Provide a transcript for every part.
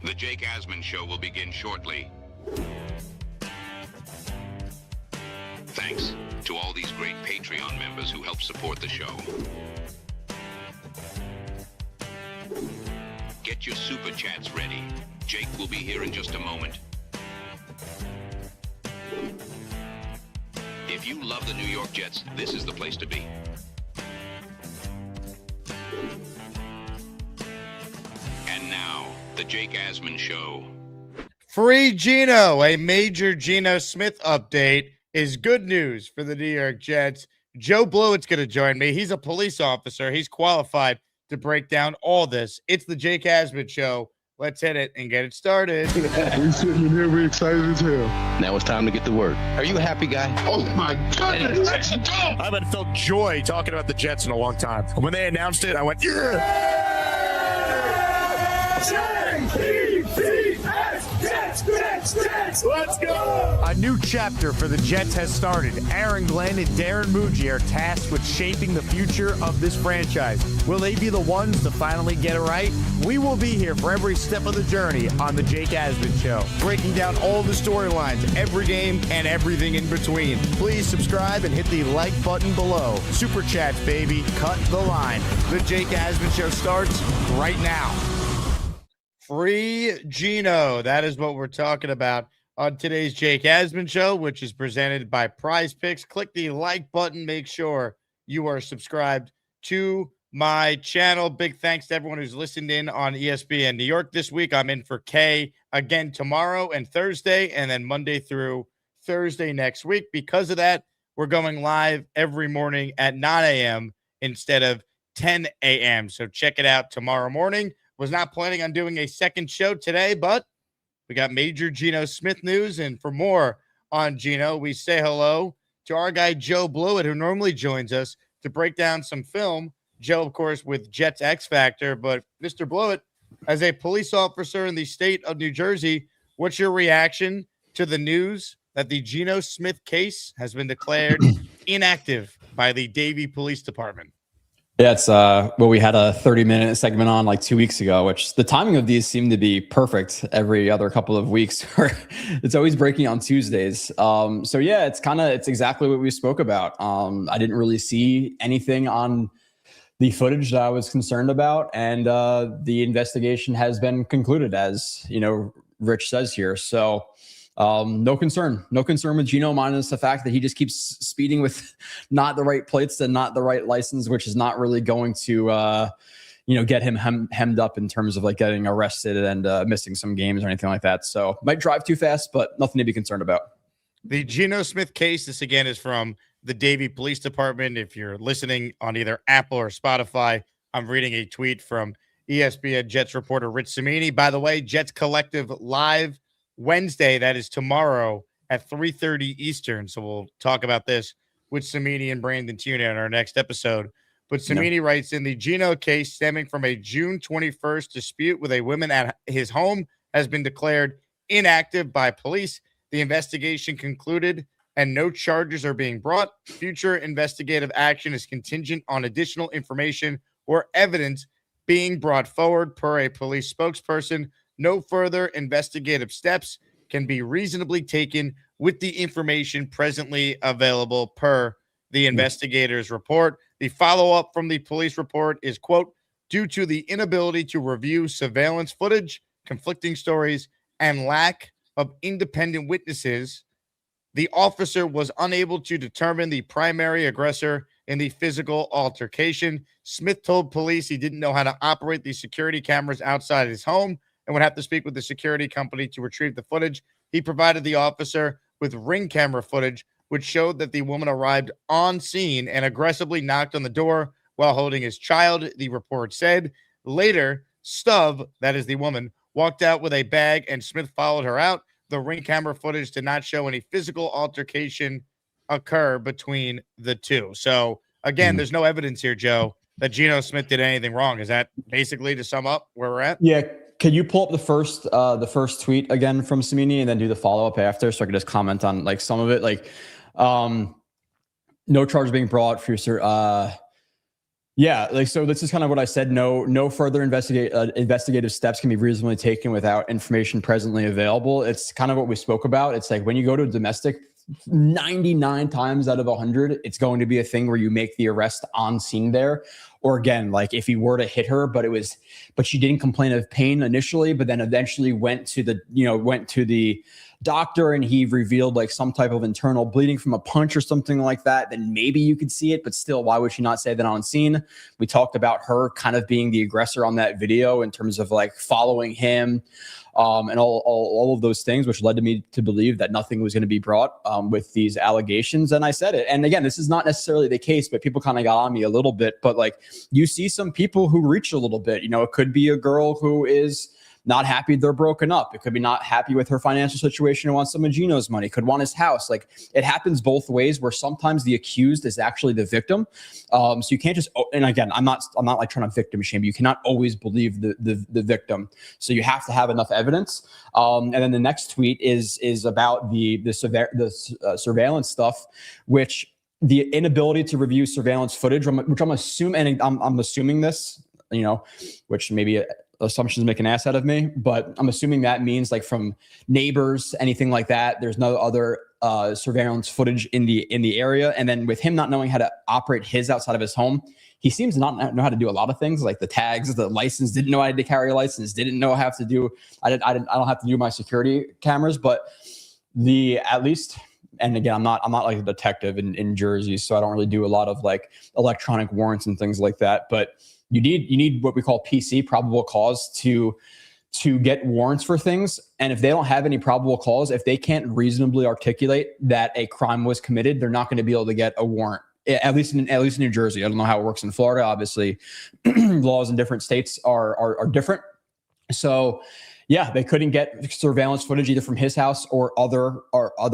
The Jake Asman Show will begin shortly. Thanks to all these great Patreon members who help support the show. Get your super chats ready. Jake will be here in just a moment. If you love the New York Jets, this is the place to be. And now, the Jake Asman Show. Free Geno, a major Geno Smith update is good news for the New York Jets. Joe Blewett's going to join me. He's a police officer. He's qualified to break down all this. It's the Jake Asman Show. Let's hit it and get it started. We sitting in here, we excited as hell. Now it's time to get to work. Are you a happy guy? Oh my goodness, let's go! I haven't felt joy talking about the Jets in a long time. When they announced it, I went, yeah! Let's go! A new chapter for the Jets has started. Aaron Glenn and Darren Muji are tasked with shaping the future of this franchise. Will they be the ones to finally get it right? We will be here for every step of the journey on the Jake Asman Show, breaking down all the storylines, every game, and everything in between. Please subscribe and hit the like button below. Super chats, baby. Cut the line. The Jake Asman Show starts right now. Free Geno. That is what we're talking about on today's Jake Asman Show, which is presented by PrizePicks. Click the like button. Make sure you are subscribed to my channel. Big thanks to everyone who's listened in on ESPN New York this week. I'm in for K again tomorrow and Thursday, and then Monday through Thursday next week. Because of that, we're going live every morning at 9 a.m. instead of 10 a.m. So check it out tomorrow morning. Was not planning on doing a second show today, but we got major Geno Smith news. And for more on Geno, we say hello to our guy, Joe Blewett, who normally joins us to break down some film. Joe, of course, with Jets X Factor. But Mr. Blewett, as a police officer in the state of New Jersey, what's your reaction to the news that the Geno Smith case has been declared inactive by the Davie Police Department? Yeah, it's well, we had a 30-minute segment on like 2 weeks ago, which the timing of these seem to be perfect every other couple of weeks. It's always breaking on Tuesdays. So yeah, it's exactly what we spoke about. I didn't really see anything on the footage that I was concerned about, and the investigation has been concluded, as you know, Rich says here. So no concern with Geno, minus the fact that he just keeps speeding with not the right plates and not the right license, which is not really going to, get him hemmed up in terms of like getting arrested and missing some games or anything like that. So might drive too fast, but nothing to be concerned about. The Geno Smith case, this again is from the Davie Police Department. If you're listening on either Apple or Spotify, I'm reading a tweet from ESPN Jets reporter Rich Cimini. By the way, Jets Collective live Wednesday, that is tomorrow at 3:30 Eastern. So we'll talk about this with Cimini and Brandon Tuna in our next episode. But Cimini writes, in the Geno case stemming from a June 21st dispute with a woman at his home has been declared inactive by police. The investigation concluded and no charges are being brought. Future investigative action is contingent on additional information or evidence being brought forward, per a police spokesperson. No further investigative steps can be reasonably taken with the information presently available, per the investigators' report. The follow-up from the police report is, quote, due to the inability to review surveillance footage, conflicting stories, and lack of independent witnesses, the officer was unable to determine the primary aggressor in the physical altercation. Smith told police he didn't know how to operate the security cameras outside his home and would have to speak with the security company to retrieve the footage. He provided the officer with ring camera footage, which showed that the woman arrived on scene and aggressively knocked on the door while holding his child, the report said. Later, Stuv, that is the woman, walked out with a bag and Smith followed her out. The ring camera footage did not show any physical altercation occur between the two. So, again, there's no evidence here, Joe, that Geno Smith did anything wrong. Is that basically, to sum up where we're at? Yeah. Can you pull up the first tweet again from Cimini and then do the follow-up after, so I can just comment on like some of it? Like, no charge being brought for Yeah, like so. This is kind of what I said. No further investigative steps can be reasonably taken without information presently available. It's kind of what we spoke about. It's like when you go to domestic, 99 times out of 100, it's going to be a thing where you make the arrest on scene there. Or again, like if he were to hit her, but she didn't complain of pain initially, but then eventually went to the doctor and he revealed like some type of internal bleeding from a punch or something like that, then maybe you could see it. But still, why would she not say that on scene? We talked about her kind of being the aggressor on that video in terms of like following him and all of those things, which led to me to believe that nothing was going to be brought with these allegations. And I said it. And again, this is not necessarily the case, but people kind of got on me a little bit. But like you see some people who reach a little bit, it could be a girl who is not happy they're broken up. It could be not happy with her financial situation and wants some of Geno's money, could want his house. Like it happens both ways where sometimes the accused is actually the victim. So you can't just, and again, I'm not like trying to victim shame. You cannot always believe the victim. So you have to have enough evidence. And then the next tweet is about the surveillance stuff, which the inability to review surveillance footage, which I'm assuming, and I'm assuming this, which maybe assumptions make an ass out of me, but I'm assuming that means like from neighbors, anything like that. There's no other surveillance footage in the area. And then with him not knowing how to operate his outside of his home, he seems to not know how to do a lot of things like the tags, the license, didn't know I had to carry a license, didn't know how to do, I don't have to do my security cameras, but at least, and again, I'm not like a detective in Jersey, so I don't really do a lot of like electronic warrants and things like that, but you need what we call PC, probable cause, to get warrants for things. And if they don't have any probable cause, if they can't reasonably articulate that a crime was committed, they're not going to be able to get a warrant. At least in New Jersey. I don't know how it works in Florida. Obviously, laws in different states are different. So yeah, they couldn't get surveillance footage either from his house or other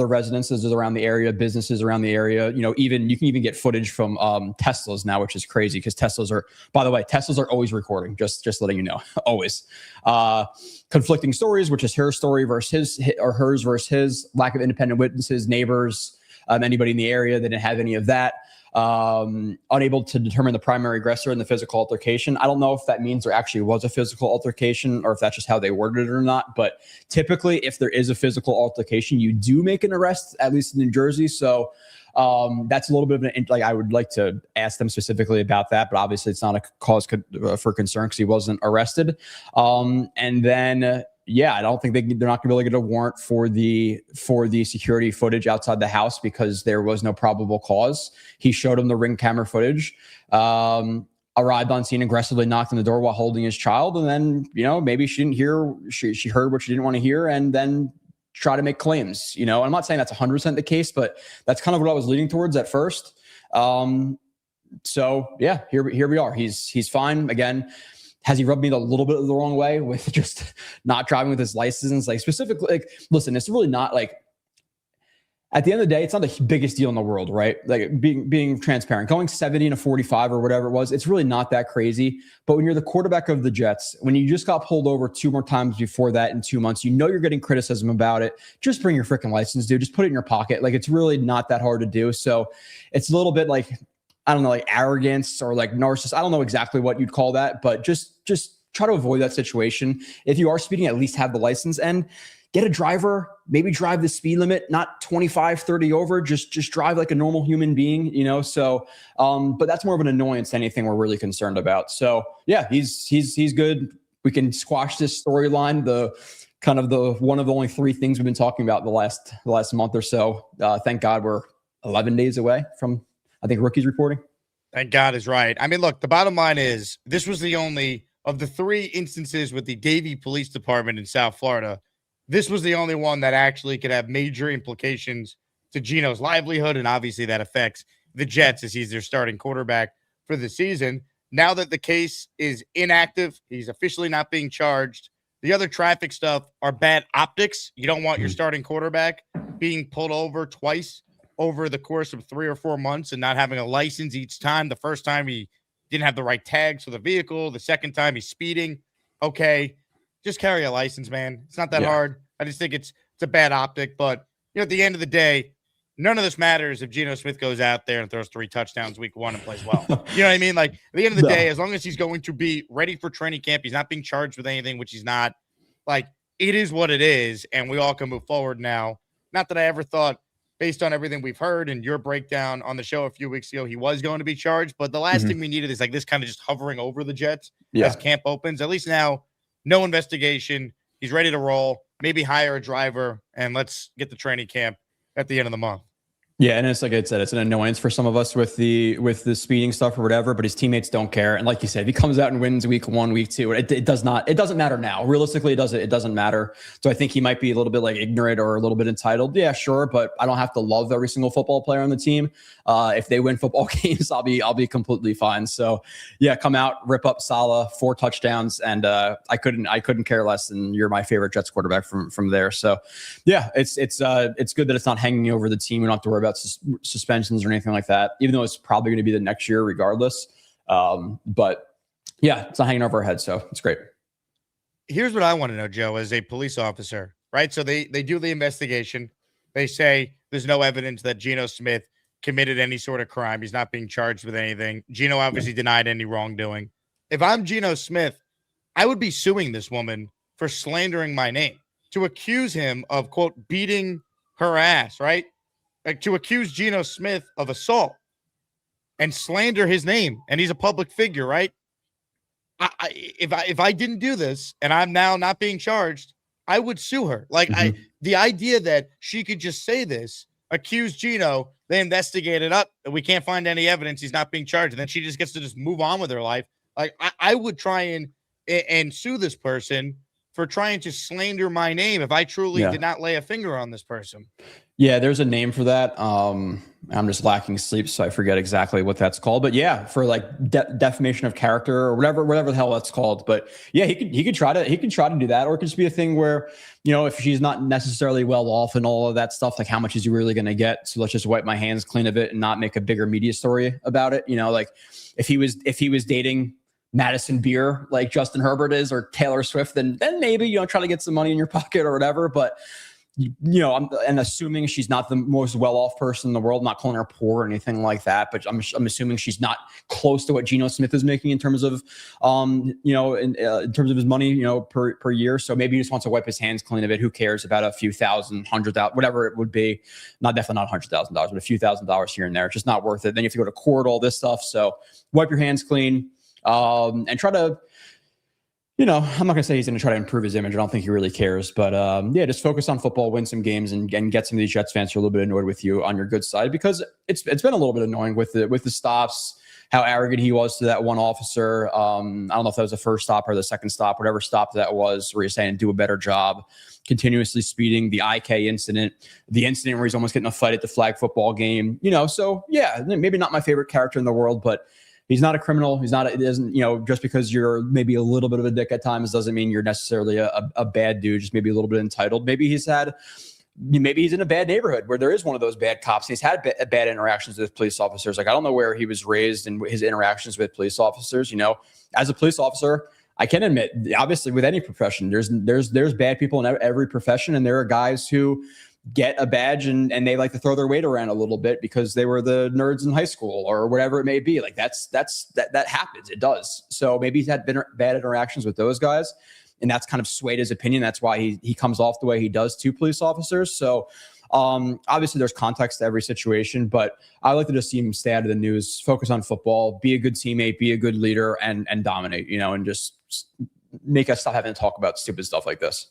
residences around the area, businesses around the area. You can even get footage from Teslas now, which is crazy because Teslas are always recording. Just letting you know, always. Conflicting stories, which is her story versus hers versus his. Lack of independent witnesses, neighbors, anybody in the area. They didn't have any of that. Unable to determine the primary aggressor in the physical altercation. I don't know if that means there actually was a physical altercation or if that's just how they worded it or not. But typically, if there is a physical altercation, you do make an arrest, at least in New Jersey. So that's a little bit of I would like to ask them specifically about that, but obviously it's not a cause for concern because he wasn't arrested. And then I don't think they're not going to be able to get a warrant for the security footage outside the house because there was no probable cause. He showed them the Ring camera footage, arrived on scene, aggressively knocked on the door while holding his child. And then, maybe she didn't hear, she heard what she didn't want to hear and then try to make claims, I'm not saying that's 100% the case, but that's kind of what I was leaning towards at first. So yeah, here we are. He's fine. Again, has he rubbed me a little bit the wrong way with just not driving with his license? Like specifically, listen, it's really not like, at the end of the day, it's not the biggest deal in the world, right? Like being transparent, going 70 and a 45 or whatever it was, it's really not that crazy. But when you're the quarterback of the Jets, when you just got pulled over 2 more times before that in 2 months, you're getting criticism about it. Just bring your freaking license, dude. Just put it in your pocket. Like it's really not that hard to do. So it's a little bit like, I don't know, like arrogance or like narcissist. I don't know exactly what you'd call that, but just try to avoid that situation. If you are speeding, at least have the license and get a driver, maybe drive the speed limit, not 25, 30 over, just drive like a normal human being, So, but that's more of an annoyance than anything we're really concerned about. So yeah, he's good. We can squash this storyline. The one of the only 3 things we've been talking about the last month or so. Thank God we're 11 days away from, I think, rookies reporting. Thank God is right. I mean, look, the bottom line is this was the only of the 3 instances with the Davie Police Department in South Florida. This was the only one that actually could have major implications to Geno's livelihood. And obviously that affects the Jets as he's their starting quarterback for the season. Now that the case is inactive, he's officially not being charged. The other traffic stuff are bad optics. You don't want your starting quarterback being pulled over twice over the course of 3 or 4 months and not having a license each time. The first time he didn't have the right tags for the vehicle. The second time he's speeding. Okay, just carry a license, man. It's not that hard. I just think it's a bad optic. But, at the end of the day, none of this matters if Geno Smith goes out there and throws 3 touchdowns week 1 and plays well. You know what I mean? Like, at the end of the day, as long as he's going to be ready for training camp, he's not being charged with anything, which he's not. Like, it is what it is, and we all can move forward now. Not that I ever thought, based on everything we've heard and your breakdown on the show a few weeks ago, he was going to be charged. But the last thing we needed is like this kind of just hovering over the Jets as camp opens. At least now, no investigation. He's ready to roll. Maybe hire a driver, and let's get the training camp at the end of the month. Yeah, and it's like I said, it's an annoyance for some of us with the speeding stuff or whatever, but his teammates don't care. And like you said, if he comes out and wins week 1, week 2, it doesn't matter now. Realistically, it doesn't matter. So I think he might be a little bit like ignorant or a little bit entitled. Yeah, sure, but I don't have to love every single football player on the team. If they win football games, I'll be completely fine. So yeah, come out, rip up Salah, 4 touchdowns, and I couldn't care less. And you're my favorite Jets quarterback from there. So yeah, it's good that it's not hanging over the team. We don't have to worry about suspensions or anything like that, even though it's probably going to be the next year regardless. But yeah, it's not hanging over our head, so it's great. Here's what I want to know, Joe, as a police officer, right? So they do the investigation. They say there's no evidence that Geno Smith committed any sort of crime. He's not being charged with anything. Geno obviously denied any wrongdoing. If I'm Geno Smith, I would be suing this woman for slandering my name, to accuse him of, quote, beating her ass, right? Like, to accuse Geno Smith of assault and slander his name, and he's a public figure, right? If I didn't do this and I'm now not being charged, I would sue her. Like, the idea that she could just say this, accuse Geno, they investigate it up, we can't find any evidence, he's not being charged, and then she just gets to just move on with her life. Like, I would try and sue this person for trying to slander my name if I truly did not lay a finger on this person. Yeah, there's a name for that. I'm just lacking sleep, so I forget exactly what that's called. But yeah, for like defamation of character or whatever the hell that's called. But yeah, he could try to do that, or it could just be a thing where, you know, if she's not necessarily well off and all of that stuff, like how much is he really going to get? So let's just wipe my hands clean of it and not make a bigger media story about it. You know, like if he was dating Madison Beer like Justin Herbert is, or Taylor Swift, then maybe, you know, try to get some money in your pocket or whatever. But you know, I'm assuming she's not the most well-off person in the world. I'm not calling her poor or anything like that, but I'm assuming she's not close to what Geno Smith is making in terms of, you know, in terms of his money, you know, per year. So maybe he just wants to wipe his hands clean of it. Who cares about a few thousand, $100,000, whatever it would be? Definitely not $100,000, but a few $1,000s here and there. It's just not worth it. Then you have to go to court, all this stuff. So wipe your hands clean, and try to, you know, I'm not going to say he's going to try to improve his image. I don't think he really cares. But yeah, just focus on football, win some games, and get some of these Jets fans who are a little bit annoyed with you on your good side, because it's been a little bit annoying with the stops, how arrogant he was to that one officer. I don't know if that was the first stop or the second stop, whatever stop that was, where he's saying do a better job, continuously speeding, the IK incident, the incident where he's almost getting a fight at the flag football game. You know, so yeah, maybe not my favorite character in the world, but he's not a criminal. It doesn't, you know, just because you're maybe a little bit of a dick at times doesn't mean you're necessarily a bad dude, just maybe a little bit entitled. Maybe he's in a bad neighborhood where there is one of those bad cops. He's had bad interactions with police officers. Like, I don't know where he was raised and his interactions with police officers. You know, as a police officer, I can admit, obviously with any profession, there's bad people in every profession. And there are guys who get a badge and they like to throw their weight around a little bit because they were the nerds in high school or whatever it may be. Like that happens. It does. So maybe he's had bad interactions with those guys, and that's kind of swayed his opinion. That's why he comes off the way he does to police officers. So obviously there's context to every situation, but I like to just see him stay out of the news, focus on football, be a good teammate, be a good leader, and dominate, you know, and just make us stop having to talk about stupid stuff like this.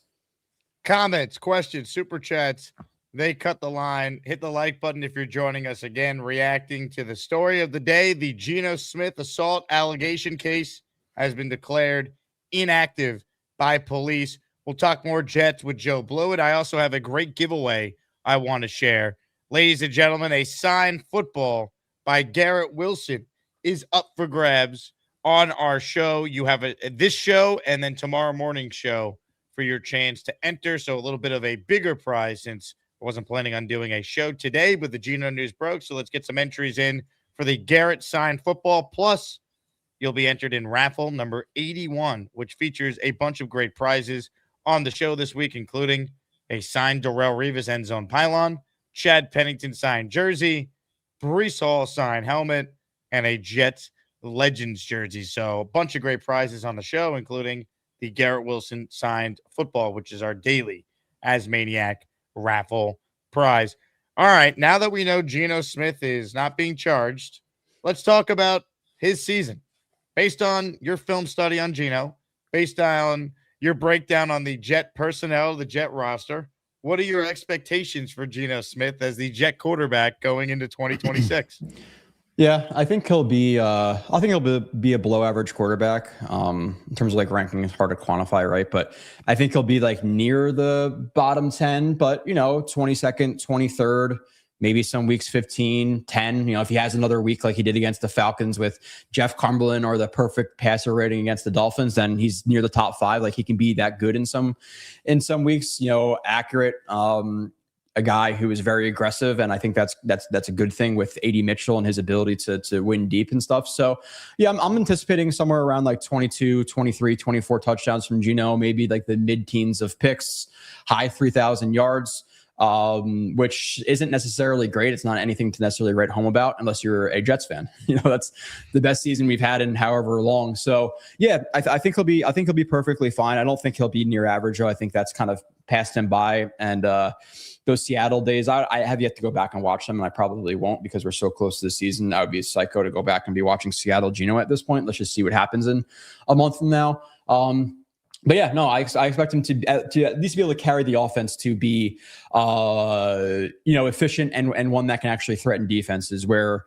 Comments, questions, super chats, they cut the line. Hit the like button if you're joining us again, reacting to the story of the day. The Geno Smith assault allegation case has been declared inactive by police. We'll talk more Jets with Joe Blewett. I also have a great giveaway I want to share. Ladies and gentlemen, a signed football by Garrett Wilson is up for grabs on our show. You have this show and then tomorrow morning's show for your chance to enter. So a little bit of a bigger prize, since I wasn't planning on doing a show today, but the Geno news broke. So let's get some entries in for the Garrett signed football. Plus, you'll be entered in raffle number 81, which features a bunch of great prizes on the show this week, including a signed Darrelle Revis end zone pylon, Chad Pennington signed jersey, Breece Hall signed helmet, and a Jets Legends jersey. So a bunch of great prizes on the show, including the Garrett Wilson signed football, which is our daily Asmaniac raffle prize. All right, now that we know Geno Smith is not being charged, let's talk about his season. Based on your film study on Geno, based on your breakdown on the Jet personnel, the Jet roster, what are your expectations for Geno Smith as the Jet quarterback going into 2026? Yeah, I think he'll be be a below average quarterback. In terms of like ranking, it's hard to quantify, right? But I think he'll be like near the bottom 10, but 22nd, 23rd, maybe some weeks 15, 10. If he has another week like he did against the Falcons with Jeff Cumberland or the perfect passer rating against the Dolphins, then he's near the top 5. Like he can be that good in some weeks, accurate. A guy who is very aggressive, and I think that's a good thing with AD Mitchell and his ability to win deep and stuff. So yeah, I'm anticipating somewhere around like 22, 23, 24 touchdowns from Geno, maybe like the mid-teens of picks, high 3,000 yards, which isn't necessarily great. It's not anything to necessarily write home about unless you're a Jets fan. That's the best season we've had in however long. So yeah, I think he'll be perfectly fine. I don't think he'll be near average, though. I think that's kind of passed him by. And those Seattle days, I have yet to go back and watch them, and I probably won't because we're so close to the season. I would be a psycho to go back and be watching Seattle Geno at this point. Let's just see what happens in a month from now. But yeah, no, I expect him to at least be able to carry the offense to be, efficient and one that can actually threaten defenses. Where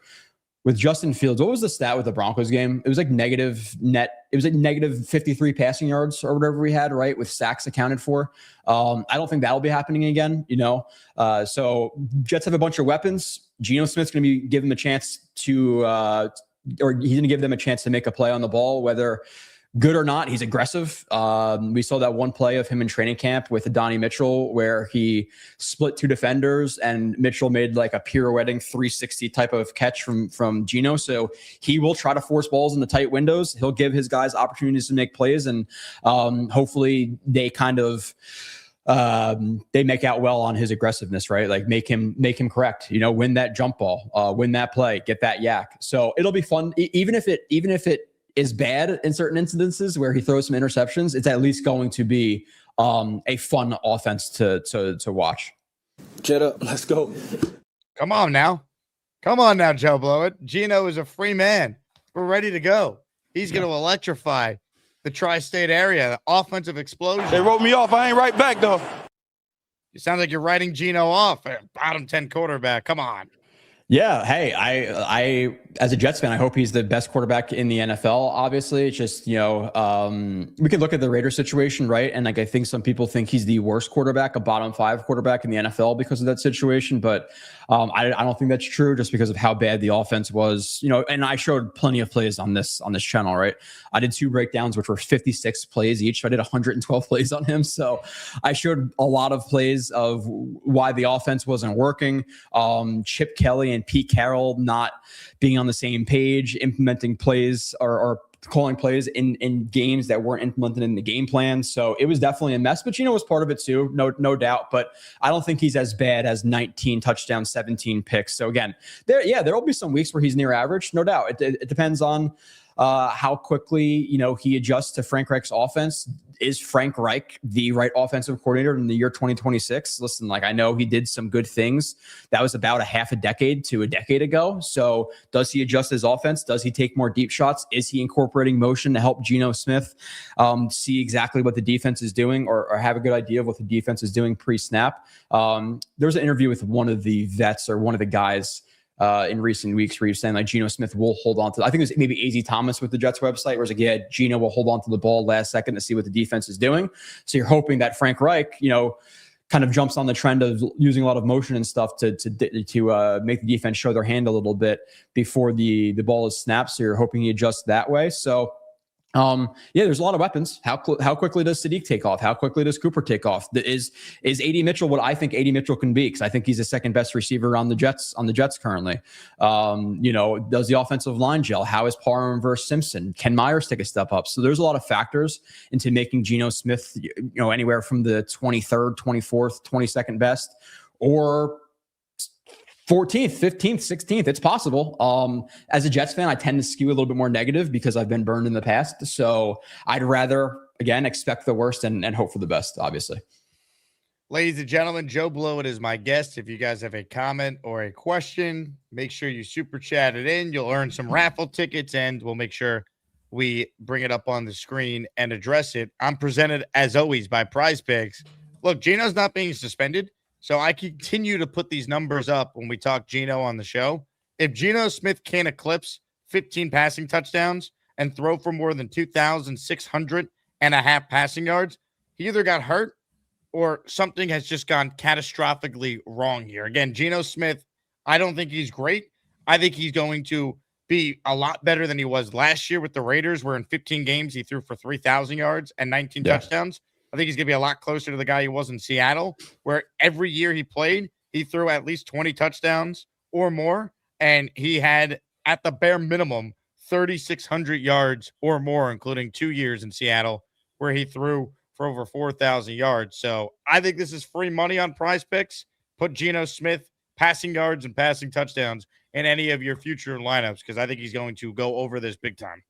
with Justin Fields, what was the stat with the Broncos game? It was like negative net. It was like negative 53 passing yards or whatever we had, right? With sacks accounted for. I don't think that'll be happening again, So Jets have a bunch of weapons. Geno Smith's going to be give them a chance to, or he's going to give them a chance to make a play on the ball, whether good or not. He's aggressive. We saw that one play of him in training camp with Donnie Mitchell where he split 2 defenders and Mitchell made like a pirouetting 360 type of catch from Geno. So he will try to force balls in the tight windows. He'll give his guys opportunities to make plays, and hopefully they kind of they make out well on his aggressiveness, right? Like make him correct, win that jump ball, win that play, get that yak. So it'll be fun. Even if it is bad in certain incidences where he throws some interceptions, it's at least going to be a fun offense to watch. Jet up, let's go. Come on now, Joe Blewett. Geno is a free man. We're ready to go. He's going to electrify the tri-state area. The offensive explosion. They wrote me off. I ain't right back though. You sound like you're writing Geno off. Bottom 10 quarterback. Come on. Yeah. Hey, I as a Jets fan, I hope he's the best quarterback in the NFL. Obviously, it's just, we can look at the Raiders situation, right? And like, I think some people think he's the worst quarterback, a bottom 5 quarterback in the NFL because of that situation. But I don't think that's true just because of how bad the offense was, and I showed plenty of plays on this channel, right? I did 2 breakdowns, which were 56 plays each. So I did 112 plays on him. So I showed a lot of plays of why the offense wasn't working. Chip Kelly and Pete Carroll not being on the same page, implementing plays or calling plays in games that weren't implemented in the game plan. So it was definitely a mess, but was part of it too, no doubt. But I don't think he's as bad as 19 touchdowns, 17 picks. So again, there will be some weeks where he's near average, no doubt. It depends on how quickly, he adjusts to Frank Reich's offense. Is Frank Reich the right offensive coordinator in the year 2026? Listen, like I know he did some good things. That was about a half a decade to a decade ago. So does he adjust his offense? Does he take more deep shots? Is he incorporating motion to help Geno Smith see exactly what the defense is doing or have a good idea of what the defense is doing pre-snap? There was an interview with one of the vets or one of the guys in recent weeks where he was saying like Geno Smith will hold on to, I think it was maybe AZ Thomas with the Jets website where it's like, yeah, Geno will hold on to the ball last second to see what the defense is doing. So you're hoping that Frank Reich, kind of jumps on the trend of using a lot of motion and stuff to make the defense show their hand a little bit before the ball is snapped. So you're hoping he adjusts that way. So there's a lot of weapons. How quickly does Sadiq take off? How quickly does Cooper take off? Is AD Mitchell what I think AD Mitchell can be? Because I think he's the second best receiver on the Jets currently. Does the offensive line gel? How is Parham versus Simpson? Can Myers take a step up? So there's a lot of factors into making Geno Smith, anywhere from the 23rd, 24th, 22nd best, or 14th, 15th, 16th. It's possible. As a Jets fan, I tend to skew a little bit more negative because I've been burned in the past. So I'd rather, again, expect the worst and hope for the best, obviously. Ladies and gentlemen, Joe Blewett is my guest. If you guys have a comment or a question, make sure you super chat it in. You'll earn some raffle tickets, and we'll make sure we bring it up on the screen and address it. I'm presented, as always, by PrizePicks. Look, Geno's not being suspended, so I continue to put these numbers up when we talk Geno on the show. If Geno Smith can't eclipse 15 passing touchdowns and throw for more than 2,600.5 passing yards, he either got hurt or something has just gone catastrophically wrong here. Again, Geno Smith, I don't think he's great. I think he's going to be a lot better than he was last year with the Raiders, where in 15 games he threw for 3,000 yards and 19 touchdowns. I think he's going to be a lot closer to the guy he was in Seattle, where every year he played, he threw at least 20 touchdowns or more, and he had, at the bare minimum, 3,600 yards or more, including 2 years in Seattle, where he threw for over 4,000 yards. So I think this is free money on PrizePicks. Put Geno Smith passing yards and passing touchdowns in any of your future lineups, because I think he's going to go over this big time.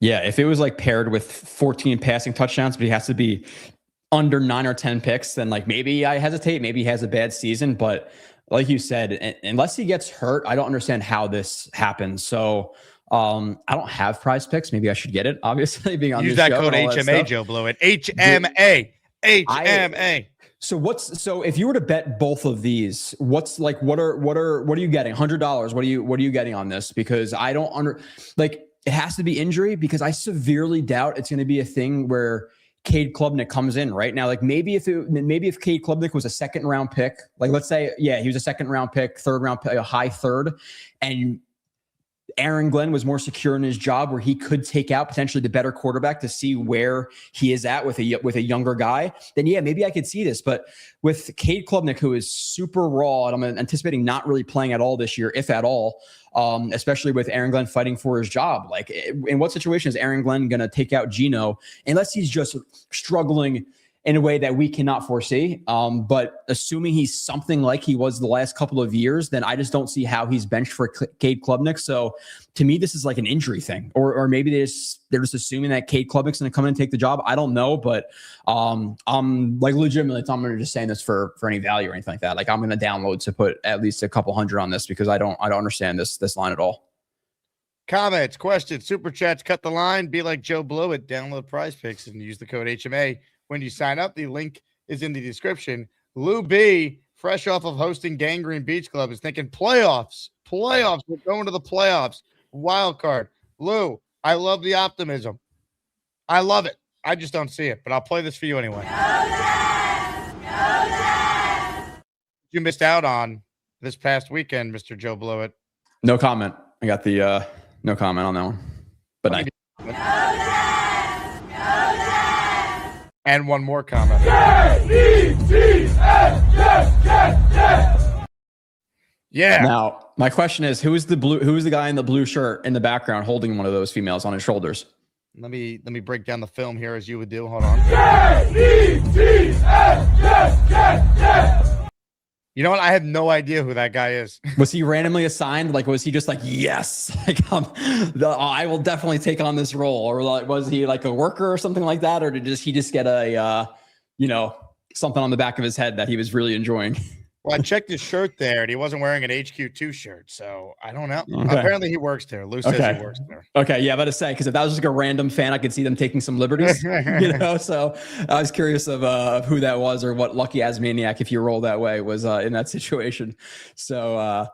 Yeah, if it was like paired with 14 passing touchdowns, but he has to be under 9 or 10 picks, then like maybe I hesitate. Maybe he has a bad season. But like you said, unless he gets hurt, I don't understand how this happens. So I don't have PrizePicks. Maybe I should get it, obviously, being on Use this that show code HMA, Joe Blewett. HMA. So if you were to bet both of these, what are you getting? $100. What are you getting on this? Because I don't it has to be injury, because I severely doubt it's going to be a thing where Cade Klubnik comes in right now. Like maybe if Cade Klubnik was a second round pick, like let's say, he was a second round pick, third round pick, a high third, and Aaron Glenn was more secure in his job where he could take out potentially the better quarterback to see where he is at with a younger guy, then maybe I could see this. But with Cade Klubnik, who is super raw, and I'm anticipating not really playing at all this year, if at all, especially with Aaron Glenn fighting for his job. Like, in what situation is Aaron Glenn going to take out Geno, unless he's just struggling in a way that we cannot foresee? But assuming he's something like he was the last couple of years, then I just don't see how he's benched for Cade Klubnik. So to me, this is like an injury thing, or maybe they're just assuming that Cade Klubnik's going to come in and take the job. I don't know, but I'm like legitimately, I'm not just saying this for any value or anything like that. Like, I'm going to download to put at least a couple hundred on this, because I don't understand this line at all. Comments, questions, super chats, cut the line. Be like Joe Blewett. Download PrizePicks and use the code HMA when you sign up. The link is in the description. Lou B, fresh off of hosting Gangrene Beach Club, is thinking playoffs. We're going to the playoffs. Wild card. Lou, I love the optimism. I love it. I just don't see it, but I'll play this for you anyway. You missed out on this past weekend, Mr. Joe Blewett. No comment. I got the no comment on that one. But nice. And one more comment. Yeah. Now, my question is, who's the guy in the blue shirt in the background holding one of those females on his shoulders? Let me break down the film here as you would do. Hold on. You know what? I have no idea who that guy is. Was he randomly assigned? Like, was he just like, yes, like, I will definitely take on this role? Or like, was he like a worker or something like that? Or did he just get a, something on the back of his head that he was really enjoying? Well, I checked his shirt there, and he wasn't wearing an HQ2 shirt, so I don't know. Okay. Apparently, he works there. Lou says he works there. Okay, yeah, about to say, because if that was just like a random fan, I could see them taking some liberties, So I was curious of who that was, or what lucky Asmaniac, if you roll that way, was in that situation. So I'm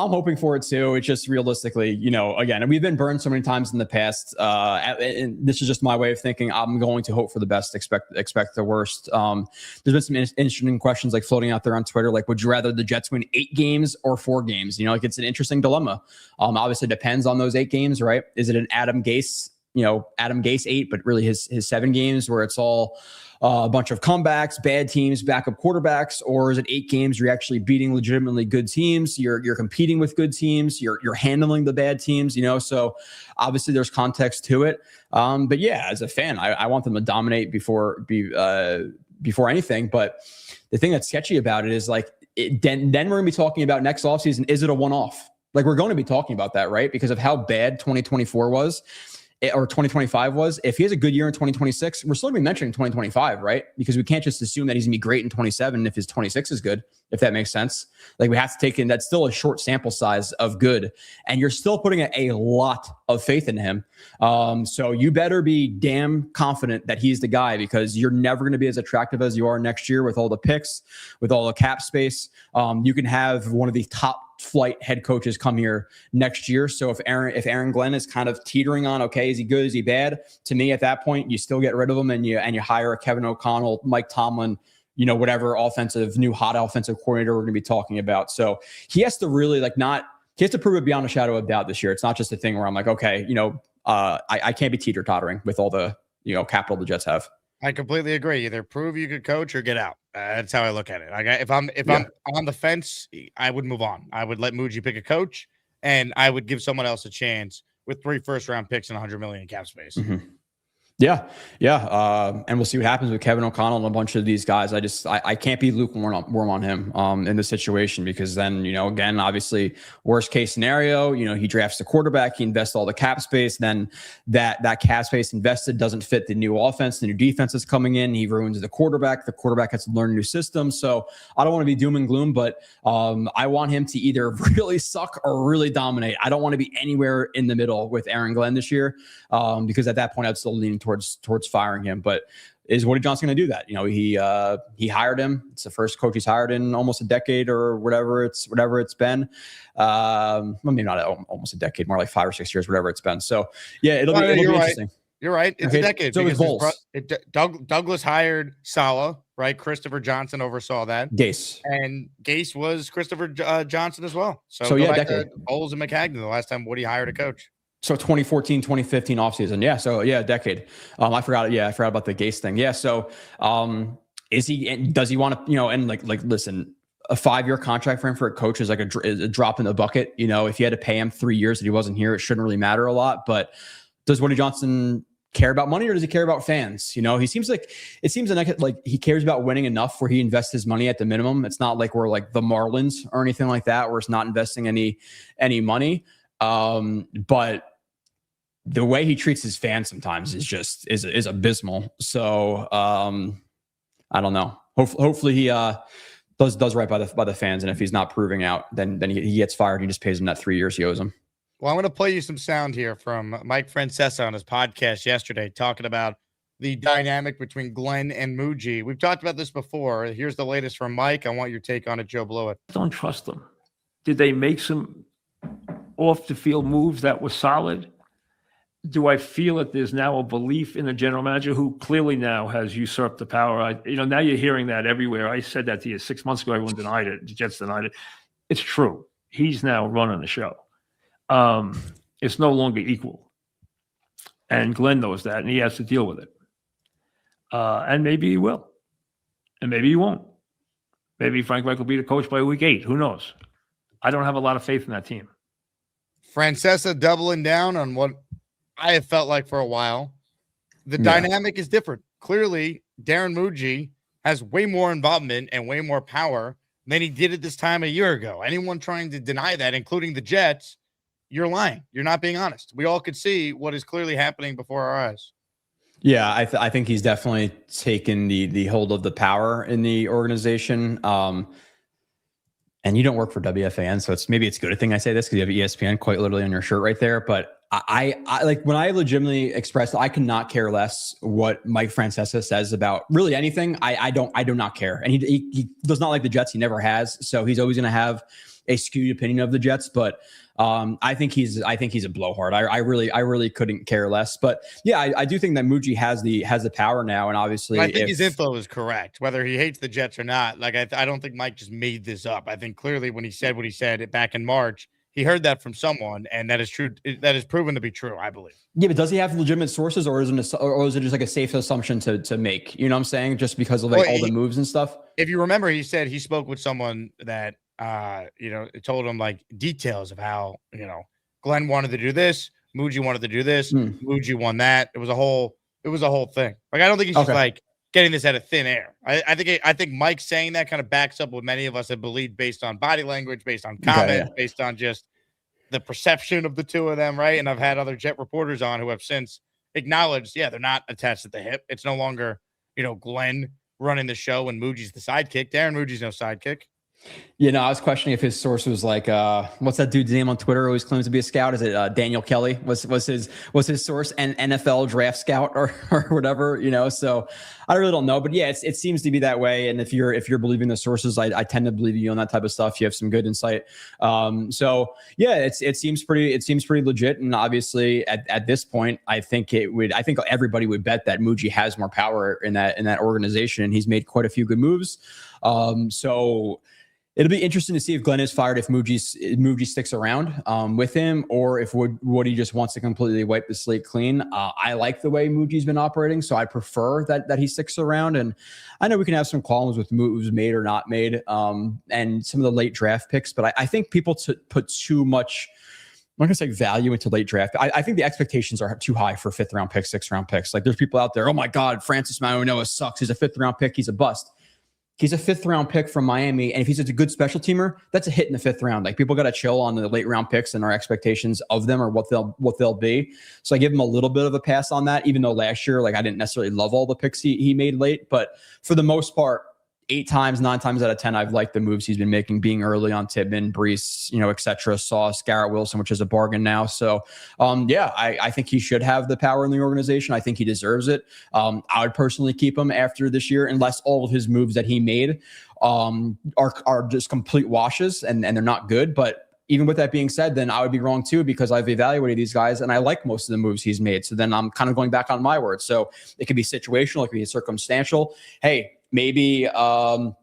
hoping for it too. It's just realistically, again, we've been burned so many times in the past, and this is just my way of thinking. I'm going to hope for the best, expect the worst. There's been some interesting questions like floating out there on Twitter, like, would you rather the Jets win 8 games or 4 games? Like, it's an interesting dilemma. Obviously depends on those 8 games, right? Is it an Adam Gase 8, but really his 7 games where it's all a bunch of comebacks, bad teams, backup quarterbacks, or is it 8 games you're actually beating legitimately good teams? You're competing with good teams. You're handling the bad teams. So obviously there's context to it. But yeah, as a fan, I want them to dominate before anything. But the thing that's sketchy about it is, like, then we're going to be talking about next offseason. Is it a one-off? Like, we're going to be talking about that, right? Because of how bad 2024 was. Or 2025 was. If he has a good year in 2026, we're still going to be mentioning 2025, right? Because we can't just assume that he's going to be great in 27 if his 26 is good, if that makes sense. Like, we have to take in that's still a short sample size of good, and you're still putting a lot of faith in him. So you better be damn confident that he's the guy, because you're never going to be as attractive as you are next year with all the picks, with all the cap space. You can have one of the top flight head coaches come here next year. So if Aaron Glenn is kind of teetering on, okay, is he good? Is he bad? To me, at that point, you still get rid of him and you hire a Kevin O'Connell, Mike Tomlin, whatever new hot offensive coordinator we're going to be talking about. So he has to really he has to prove it beyond a shadow of doubt this year. It's not just a thing where I'm like, okay, I can't be teeter-tottering with all the, capital the Jets have. I completely agree. Either prove you could coach or get out. That's how I look at it. Like, if I'm on the fence, I would move on. I would let Muji pick a coach, and I would give someone else a chance with 3 first-round picks and $100 million in cap space. Mm-hmm. Yeah. And we'll see what happens with Kevin O'Connell and a bunch of these guys. I can't be lukewarm on him in this situation, because then, again, obviously worst case scenario, he drafts the quarterback, he invests all the cap space. Then that cap space invested doesn't fit the new offense. The new defense is coming in. He ruins the quarterback. The quarterback has to learn a new system. So I don't want to be doom and gloom, but I want him to either really suck or really dominate. I don't want to be anywhere in the middle with Aaron Glenn this year, because at that point I'd still lean towards firing him. But is Woody Johnson going to do that? He hired him. It's the first coach he's hired in almost a decade or whatever it's been. Maybe not almost a decade, more like 5 or 6 years, whatever it's been. So yeah, it'll be interesting. You're right. It's a decade. So Douglas hired Saleh, right? Christopher Johnson oversaw that. Gase. And Gase was Christopher Johnson as well. So yeah, decade. Bowles and McHagnon, the last time Woody hired a coach. So 2014, 2015 offseason. Yeah. So yeah, a decade. I forgot about the Gase thing. Yeah. So does he want to, and listen, a 5-year contract for him for a coach is like a drop in the bucket. If you had to pay him 3 years that he wasn't here, it shouldn't really matter a lot. But does Woody Johnson care about money, or does he care about fans? He seems like he cares about winning enough where he invests his money at the minimum. It's not like we're like the Marlins or anything like that, where it's not investing any money. But the way he treats his fans sometimes is abysmal. So I don't know. Hopefully he does right by the fans, and if he's not proving out, then he gets fired. He just pays him that 3 years he owes him. Well, I'm going to play you some sound here from Mike Francesa on his podcast yesterday, talking about the dynamic between Glenn and Muji. We've talked about this before. Here's the latest from Mike. I want your take on it, Joe Blewett. Don't trust them. Did they make some off the field moves that were solid? Do I feel that there's now a belief in the general manager, who clearly now has usurped the power? Now you're hearing that everywhere. I said that to you 6 months ago. Everyone denied it. The Jets denied it. It's true. He's now running the show. It's no longer equal. And Glenn knows that, and he has to deal with it. And maybe he will. And maybe he won't. Maybe Frank Reich will be the coach by week 8. Who knows? I don't have a lot of faith in that team. Francesa doubling down on what I have felt like for a while. The dynamic is different. Clearly, Darren Muji has way more involvement and way more power than he did at this time a year ago. Anyone trying to deny that, including the Jets, you're lying. You're not being honest. We all could see what is clearly happening before our eyes. Yeah, I think he's definitely taken the hold of the power in the organization. And you don't work for WFAN, so maybe it's good a thing I say this, because you have ESPN quite literally on your shirt right there. But I like, when I legitimately express, I cannot care less what Mike Francesa says about really anything. I do not care. And he does not like the Jets. He never has. So he's always going to have a skewed opinion of the Jets. But I think he's a blowhard. I really couldn't care less. But yeah, I do think that Muji has the power now, and obviously I think his info is correct, whether he hates the Jets or not. Like, I don't think Mike just made this up. I think clearly when he said what he said back in March, he heard that from someone, and that is true. That is proven to be true, I believe. Yeah, but does he have legitimate sources, or is it just like a safe assumption to make? You know what I'm saying? Just because of all the moves and stuff. If you remember, he said he spoke with someone that it told him like details of how, Glenn wanted to do this, Muji wanted to do this, Muji won that. It was a whole thing. Like, I don't think he's just like getting this out of thin air. I think Mike saying that kind of backs up what many of us have believed based on body language, based on comments, based on just the perception of the two of them, right? And I've had other Jet reporters on who have since acknowledged, they're not attached at the hip. It's no longer, Glenn running the show and Muji's the sidekick. Darren Muji's no sidekick. I was questioning if his source was like, what's that dude's name on Twitter? Always claims to be a scout. Is it Daniel Kelly? Was his source and NFL draft scout or whatever? So I really don't know. But yeah, it seems to be that way. And if you're believing the sources, I tend to believe you on that type of stuff. You have some good insight. So yeah, it seems pretty legit. And obviously at this point, I think everybody would bet that Muji has more power in that organization. And he's made quite a few good moves. So it'll be interesting to see if Glenn is fired, if Muji sticks around with him, or if Woody just wants to completely wipe the slate clean. I like the way Muji's been operating, so I prefer that he sticks around. And I know we can have some qualms with moves made or not made, and some of the late draft picks, but I think people put too much, I'm not going to say value into late draft. I think the expectations are too high for 5th round picks, 6th round picks. Like there's people out there, oh my God, Francis Mauigoa sucks. He's a 5th round pick. He's a bust. He's a 5th round pick from Miami. And if he's a good special teamer, that's a hit in the 5th round. Like people got to chill on the late round picks and our expectations of them or what they'll be. So I give him a little bit of a pass on that, even though last year, I didn't necessarily love all the picks he made late, but for the most part, 9 times out of 10, I've liked the moves he's been making, being early on Tibman, Brees, et cetera, Sauce, Garrett Wilson, which is a bargain now. So, I think he should have the power in the organization. I think he deserves it. I would personally keep him after this year, unless all of his moves that he made are just complete washes and they're not good. But even with that being said, then I would be wrong too, because I've evaluated these guys and I like most of the moves he's made. So then I'm kind of going back on my word. So it could be situational, it could be circumstantial. Hey, maybe, I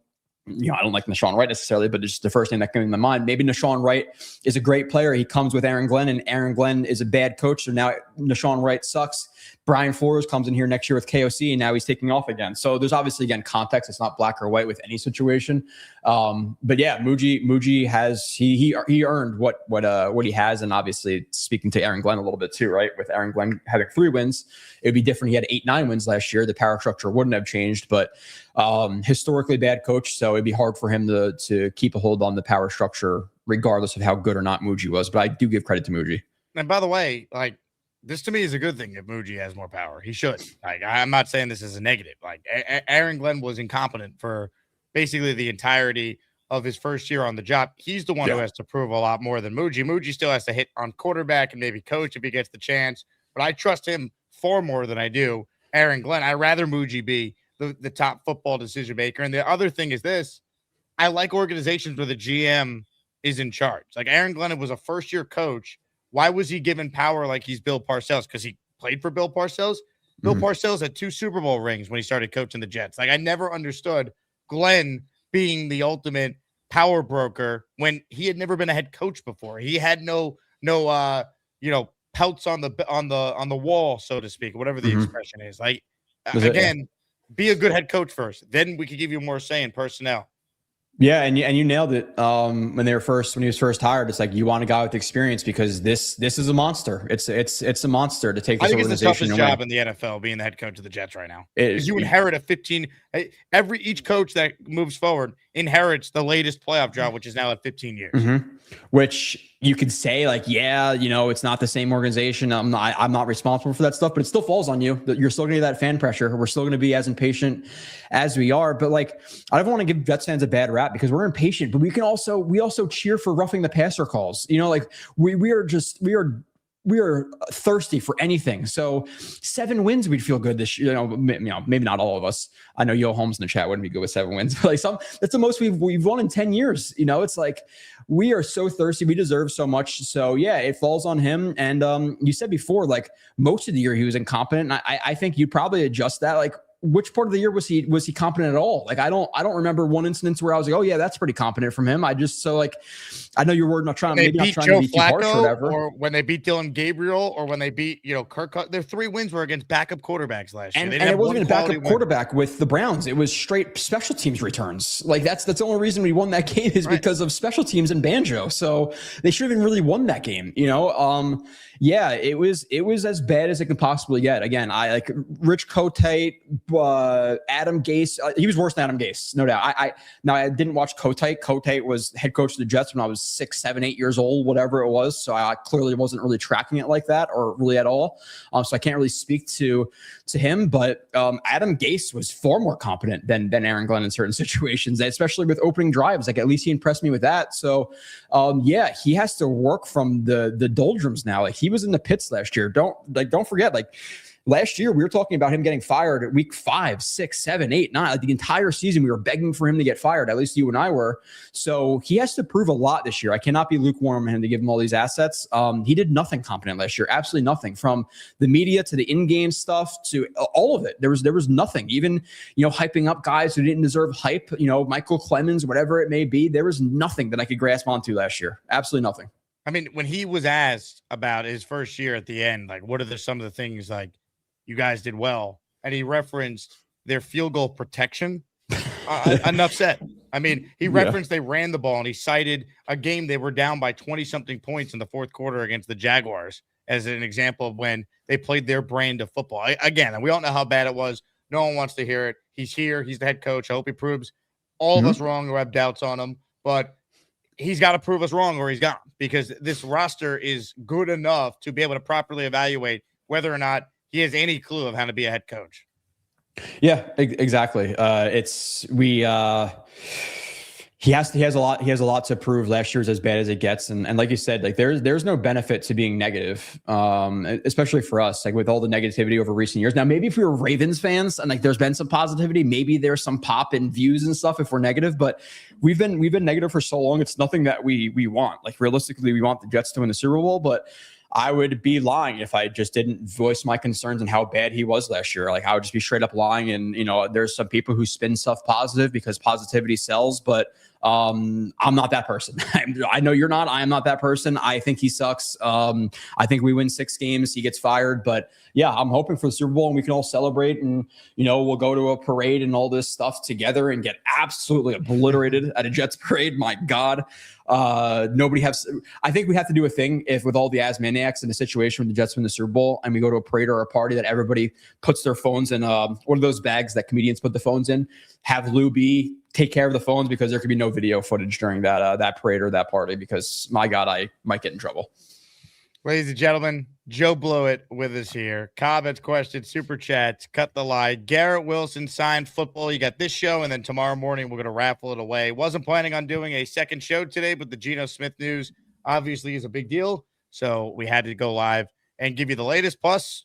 don't like Nashawn Wright necessarily, but it's just the first name that came to my mind. Maybe Nashawn Wright is a great player. He comes with Aaron Glenn, and Aaron Glenn is a bad coach. So now Nashawn Wright sucks. Brian Flores comes in here next year with KOC, and now he's taking off again. So there's obviously, again, context. It's not black or white with any situation. But yeah, Muji has he earned what he has, and obviously speaking to Aaron Glenn a little bit too, right? With Aaron Glenn having 3 wins, it'd be different. He had 8-9 wins last year. The power structure wouldn't have changed, but historically bad coach, so it'd be hard for him to keep a hold on the power structure, regardless of how good or not Muji was. But I do give credit to Muji. And by the way, this to me is a good thing if Muji has more power. He should. I'm not saying this is a negative. Aaron Glenn was incompetent for basically the entirety of his first year on the job. He's the one who has to prove a lot more than Muji. Muji still has to hit on quarterback and maybe coach if he gets the chance. But I trust him far more than I do Aaron Glenn. I'd rather Muji be the top football decision maker. And the other thing is this. I like organizations where the GM is in charge. Like Aaron Glenn was a first-year coach. Why was he given power like he's Bill Parcells? Because he played for Bill Parcells? Bill Parcells had 2 Super Bowl rings when he started coaching the Jets. I never understood Glenn being the ultimate power broker when he had never been a head coach before. He had no pelts on the wall, so to speak, whatever the expression is. Be a good head coach first. Then we could give you more say in personnel. Yeah, and you nailed it. When he was first hired, it's like you want a guy with experience because this is a monster. It's a monster to take this organization. I think it's the toughest job in the NFL, being the head coach of the Jets right now. Because you inherit each coach that moves forward inherits the latest playoff job, which is now at 15 years. Which you could say it's not the same organization. I'm not responsible for that stuff, but it still falls on you. You're still going to get that fan pressure. We're still going to be as impatient as we are. But I don't want to give Jets fans a bad rap because we're impatient, but we also cheer for roughing the passer calls. We are thirsty for anything. So 7 wins, we'd feel good this year. Maybe not all of us. I know Yo Holmes in the chat wouldn't be good with 7 wins, but that's the most we've won in 10 years. It's like we are so thirsty. We deserve so much. So yeah, it falls on him. And you said before, most of the year he was incompetent. And I think you'd probably adjust that. Which part of the year was he competent at all? I don't remember one instance where I was like, oh yeah, that's pretty competent from him. I I know you're worried not trying, maybe not trying to be too harsh or whatever. Or when they beat Dylan Gabriel, or when they beat, Kirk. Their 3 wins were against backup quarterbacks last year. And it wasn't even a backup quarterback with the Browns. It was straight special teams returns. Like that's the only reason we won that game is because of special teams and Banjo. So they should have even really won that game. Yeah, it was as bad as it could possibly get. Again, I like Rich Kotite, Adam Gase. He was worse than Adam Gase, no doubt. I didn't watch Kotite. Kotite was head coach of the Jets when I was 6, 7, 8 years old, whatever it was. So I clearly wasn't really tracking it like that or really at all. So I can't really speak to him. But Adam Gase was far more competent than Aaron Glenn in certain situations, especially with opening drives. Like at least he impressed me with that. So yeah, he has to work from the doldrums now. Like he was in the pits last year. Don't forget, like last year we were talking about him getting fired at week 5, 6, 7, 8, 9. Like the entire season we were begging for him to get fired. At least you and I were. So he has to prove a lot this year. I cannot be lukewarm on him to give him all these assets. He did nothing competent last year. Absolutely nothing, from the media to the in-game stuff to all of it. There was nothing. Even hyping up guys who didn't deserve hype. Michael Clemens, whatever it may be. There was nothing that I could grasp onto last year. Absolutely nothing. I mean, when he was asked about his first year at the end, like, what are some of the things like you guys did well? And he referenced their field goal protection. Enough said. I mean, he referenced they ran the ball, and he cited a game they were down by 20-something points in the fourth quarter against the Jaguars as an example of when they played their brand of football. Again, we all know how bad it was. No one wants to hear it. He's here. He's the head coach. I hope he proves all of us wrong who have doubts on him. But he's got to prove us wrong or he's gone, because this roster is good enough to be able to properly evaluate whether or not he has any clue of how to be a head coach. Yeah, exactly. He has a lot to prove. Last year's as bad as it gets. And like you said, like there's no benefit to being negative, especially for us, like with all the negativity over recent years. Now, maybe if we were Ravens fans and like there's been some positivity, maybe there's some pop in views and stuff if we're negative, but we've been negative for so long. It's nothing that we want. Like realistically, we want the Jets to win the Super Bowl, but I would be lying if I just didn't voice my concerns on how bad he was last year. Like I would just be straight up lying. And, there's some people who spin stuff positive because positivity sells, but I'm not that person. I know you're not. I am not that person. I think he sucks. I think we win 6 games. He gets fired. But yeah, I'm hoping for the Super Bowl and we can all celebrate and, we'll go to a parade and all this stuff together and get absolutely obliterated at a Jets parade. My God. I think we have to do a thing if with all the Asmaniacs in a situation when the Jets win the Super Bowl and we go to a parade or a party that everybody puts their phones in one of those bags that comedians put the phones in, have Lou B take care of the phones, because there could be no video footage during that parade or that party, because my God, I might get in trouble. Ladies and gentlemen, Joe Blewett with us here. Comments, questions, super chats, cut the line. Garrett Wilson signed football. You got this show, and then tomorrow morning we're going to raffle it away. Wasn't planning on doing a second show today, but the Geno Smith news obviously is a big deal, so we had to go live and give you the latest. Plus,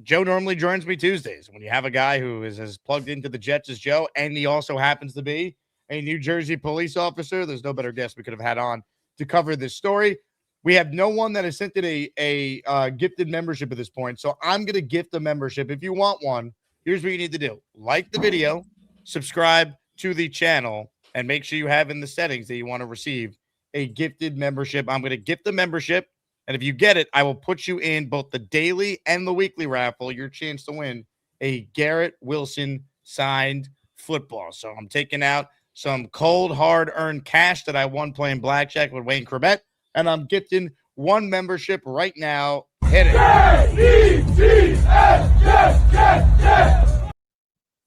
Joe normally joins me Tuesdays. When you have a guy who is as plugged into the Jets as Joe, and he also happens to be a New Jersey police officer, there's no better guest we could have had on to cover this story. We have no one that has sent it a gifted membership at this point, so I'm going to gift a membership. If you want one, here's what you need to do. Like the video, subscribe to the channel, and make sure you have in the settings that you want to receive a gifted membership. I'm going to gift the membership, and if you get it, I will put you in both the daily and the weekly raffle, your chance to win a Garrett Wilson signed football. So I'm taking out some cold, hard-earned cash that I won playing blackjack with Wayne Corbett, and I'm gifting one membership right now. Hit it.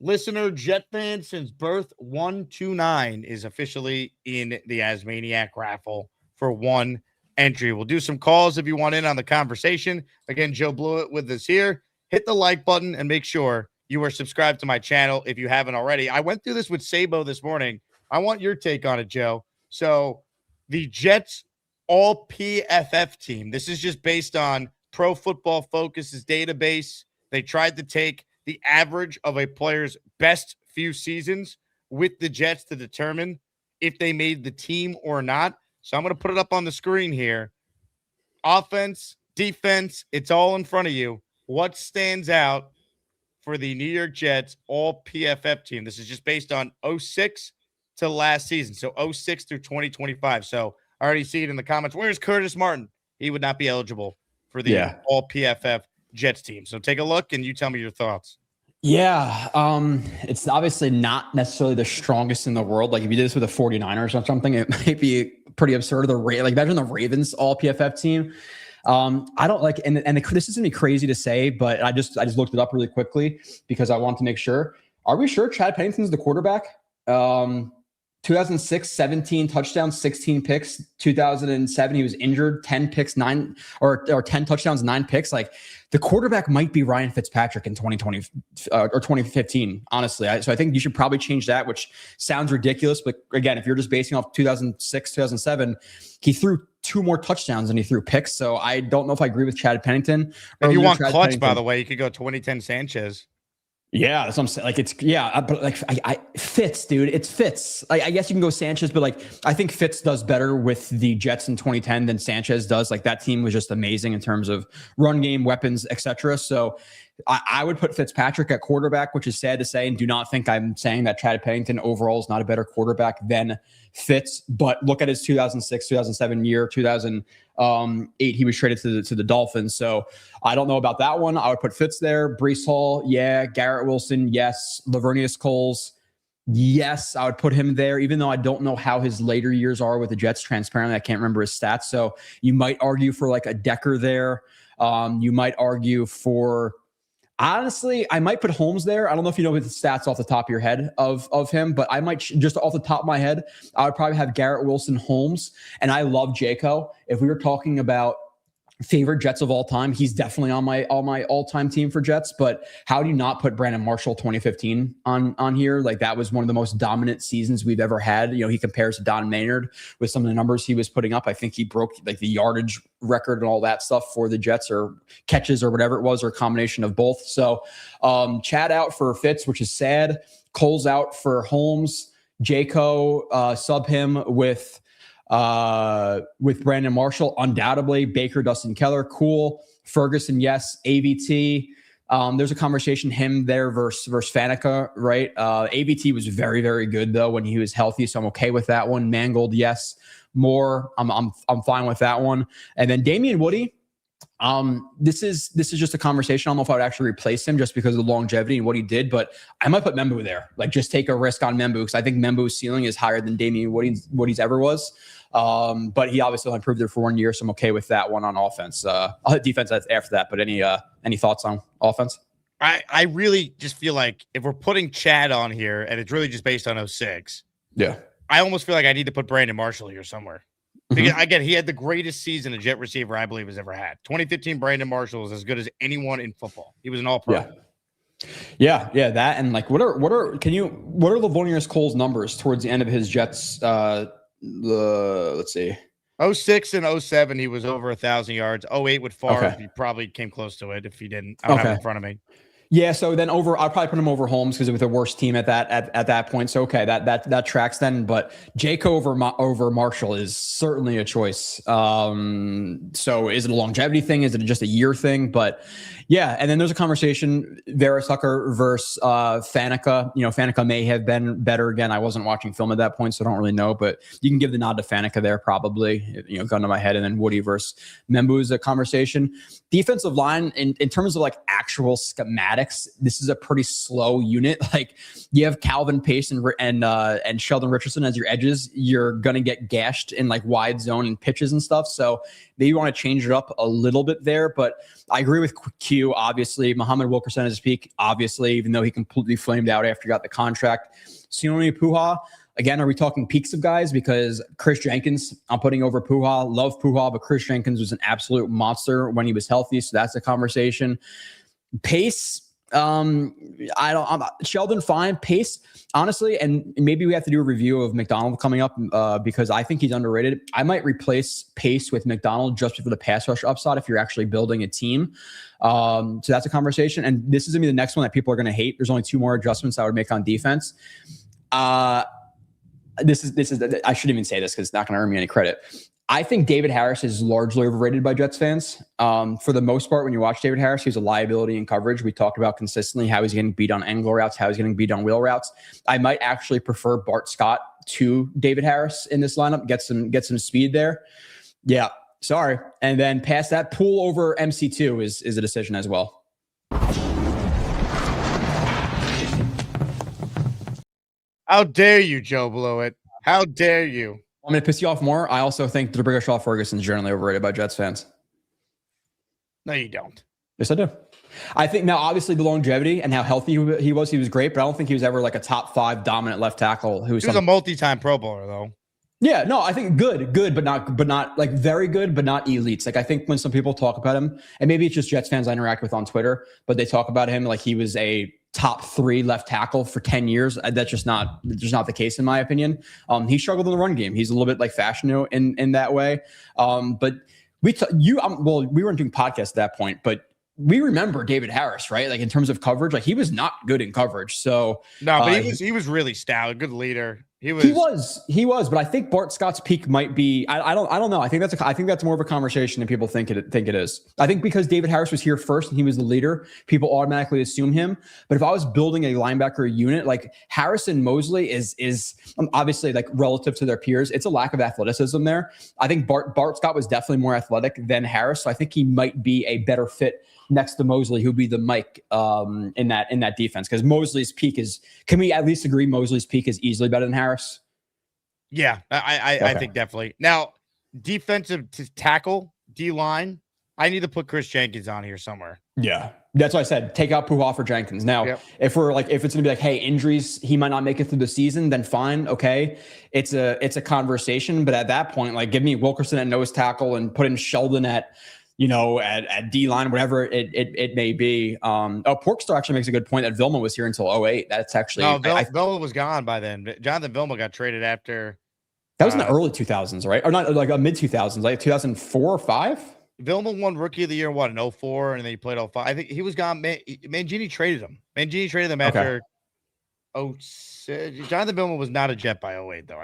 Listener Jet fan since birth 129 is officially in the Asmaniac raffle for one entry. We'll do some calls if you want in on the conversation. Again, Joe Blewett with us here. Hit the like button and make sure you are subscribed to my channel if you haven't already. I went through this with Sabo this morning. I want your take on it, Joe. So the Jets all PFF team. This is just based on Pro Football Focus's database. They tried to take the average of a player's best few seasons with the Jets to determine if they made the team or not. So I'm going to put it up on the screen here. Offense, defense, it's all in front of you. What stands out for the New York Jets all PFF team? This is just based on 06 to last season. So 06 through 2025. So I already see it in the comments. Where's Curtis Martin? He would not be eligible for the all PFF Jets team. So take a look and you tell me your thoughts. Yeah, it's obviously not necessarily the strongest in the world. Like if you did this with the 49ers or something, it might be pretty absurd. Like imagine the Ravens all PFF team. I don't like, and this is gonna be crazy to say, but I just looked it up really quickly because I want to make sure. Are we sure Chad Pennington's the quarterback? 2006, 17 touchdowns, 16 picks. 2007, he was injured, 10 picks, 10 touchdowns, 9 picks. Like the quarterback might be Ryan Fitzpatrick in 2020 or 2015, honestly. So I think you should probably change that, which sounds ridiculous. But again, if you're just basing off 2006, 2007, he threw 2 more touchdowns than he threw picks. So I don't know if I agree with Chad Pennington. If you want clutch, by the way, you could go 2010 Sanchez. Yeah, that's what I'm saying. Like but like I Fitz, dude, it's Fitz. Like I guess you can go Sanchez, but like I think Fitz does better with the Jets in 2010 than Sanchez does. Like that team was just amazing in terms of run game, weapons, etc. So I would put Fitzpatrick at quarterback, which is sad to say, and do not think I'm saying that Chad Pennington overall is not a better quarterback than Fitz. But look at his 2006, 2007 year, 2008, he was traded to the Dolphins. So I don't know about that one. I would put Fitz there. Breece Hall, yeah. Garrett Wilson, yes. Lavernius Coles, yes. I would put him there, even though I don't know how his later years are with the Jets. Transparently, I can't remember his stats. So you might argue for like a Decker there. You might argue for... Honestly, I might put Holmes there. I don't know if you know the stats off the top of your head of him, but I might just off the top of my head, I would probably have Garrett Wilson, Holmes, and I love Jaco. If we were talking about favorite Jets of all time, he's definitely on my all-time team for Jets. But how do you not put Brandon Marshall 2015 on here? Like that was one of the most dominant seasons we've ever had. You know, he compares to Don Maynard with some of the numbers he was putting up. I think he broke like the yardage record and all that stuff for the Jets, or catches or whatever it was, or a combination of both. So Chad out for Fitz, which is sad. Cole's out for Holmes. Jaco, sub him with Brandon Marshall, undoubtedly. Baker, Dustin Keller, cool. Ferguson, yes. AVT, there's a conversation him there versus Faneca, right? AVT was very, very good though when he was healthy, so I'm okay with that one. Mangold, yes. Moore, I'm fine with that one. And then Damian Woody. This is just a conversation. I don't know if I would actually replace him just because of the longevity and what he did, but I might put Membu there. Like just take a risk on Membu because I think Membu's ceiling is higher than Damian Woody's ever was. But he obviously only improved there for 1 year, so I'm okay with that one on offense. I'll hit defense after that, but any thoughts on offense? I really just feel like if we're putting Chad on here and it's really just based on 06, yeah, I almost feel like I need to put Brandon Marshall here somewhere. Because again, he had the greatest season a Jet receiver I believe has ever had. 2015 Brandon Marshall is as good as anyone in football. He was an all-pro. Yeah, that and like what are Lavernius Cole's numbers towards the end of his Jets? Let's see. 06 and 07, he was over 1,000 yards. 08 with Favre, he probably came close to it if he didn't. I don't have it in front of me. Yeah, so then I'll probably put him over Holmes because it was the worst team at that point. So okay, that tracks then. But Jaco over Marshall is certainly a choice. So is it a longevity thing? Is it just a year thing? But yeah, and then there's a conversation Vera Tucker versus Faneca. You know, Faneca may have been better. Again, I wasn't watching film at that point, so I don't really know. But you can give the nod to Faneca there, probably. You know, gun to my head, and then Woody versus Membu is a conversation. Defensive line in terms of like actual schematics, this is a pretty slow unit. Like you have Calvin Pace and Sheldon Richardson as your edges. You're gonna get gashed in like wide zone and pitches and stuff. So maybe you want to change it up a little bit there. But I agree with Q. Obviously, Muhammad Wilkerson at his peak. Obviously, even though he completely flamed out after he got the contract. Sione Puha. Again, are we talking peaks of guys? Because Chris Jenkins, I'm putting over Puha. Love Puha, but Chris Jenkins was an absolute monster when he was healthy. So that's a conversation. Pace, Sheldon fine. Pace, honestly, and maybe we have to do a review of McDonald coming up because I think he's underrated. I might replace Pace with McDonald just for the pass rush upside if you're actually building a team. So that's a conversation. And this is going to be the next one that people are going to hate. There's only 2 more adjustments I would make on defense. This is I shouldn't even say this because it's not going to earn me any credit. I think David Harris is largely overrated by Jets fans. For the most part, when you watch David Harris, he's a liability in coverage. We talked about consistently how he's getting beat on angle routes, how he's getting beat on wheel routes. I might actually prefer Bart Scott to David Harris in this lineup. Get some speed there. Yeah, sorry. And then past that, Poole over MC2 is a decision as well. How dare you, Joe Blewett? How dare you? I'm going to piss you off more. I also think D'Brickashaw Ferguson is generally overrated by Jets fans. No, you don't. Yes, I do. I think now, obviously, the longevity and how healthy he was great, but I don't think he was ever like a top 5 dominant left tackle. He was a multi-time Pro Bowler, though. Yeah, no, I think good, but not like very good, but not elites. Like I think when some people talk about him, and maybe it's just Jets fans I interact with on Twitter, but they talk about him like he was a top 3 left tackle for 10 years. That's just not the case in my opinion. He struggled in the run game. He's a little bit like Fashanu in that way. But we weren't doing podcasts at that point, but we remember David Harris, right? Like in terms of coverage, like he was not good in coverage. So no, but he was really stout, a good leader. He was, but I think Bart Scott's peak might be. I don't know. I think that's more of a conversation than people think it is. I think because David Harris was here first and he was the leader, people automatically assume him. But if I was building a linebacker unit, like Harris and Mosley is obviously like relative to their peers, it's a lack of athleticism there. I think Bart Scott was definitely more athletic than Harris, so I think he might be a better fit next to Mosley, who'd be the Mike in that defense. Because Mosley's peak is, can we at least agree Mosley's peak is easily better than Harris? Yeah, I think definitely. Now, defensive tackle, D-line, I need to put Chris Jenkins on here somewhere. Yeah, that's what I said. Take out Pujols for Jenkins. Now, if it's gonna be like, hey, injuries, he might not make it through the season, then fine, okay. It's a conversation, but at that point, like, give me Wilkerson at nose tackle and put in Sheldon at D-line, whatever it may be. Porkstar actually makes a good point that Vilma was here until 2008. That's actually... No, Vilma was gone by then. Jonathan Vilma got traded after... That was in the early 2000s, right? Or not, like mid-2000s, like 2004 or 5? Vilma won Rookie of the Year, in 04, and then he played 05. I think he was gone. Mangini traded him. After... Jonathan Vilma was not a Jet by 08, though.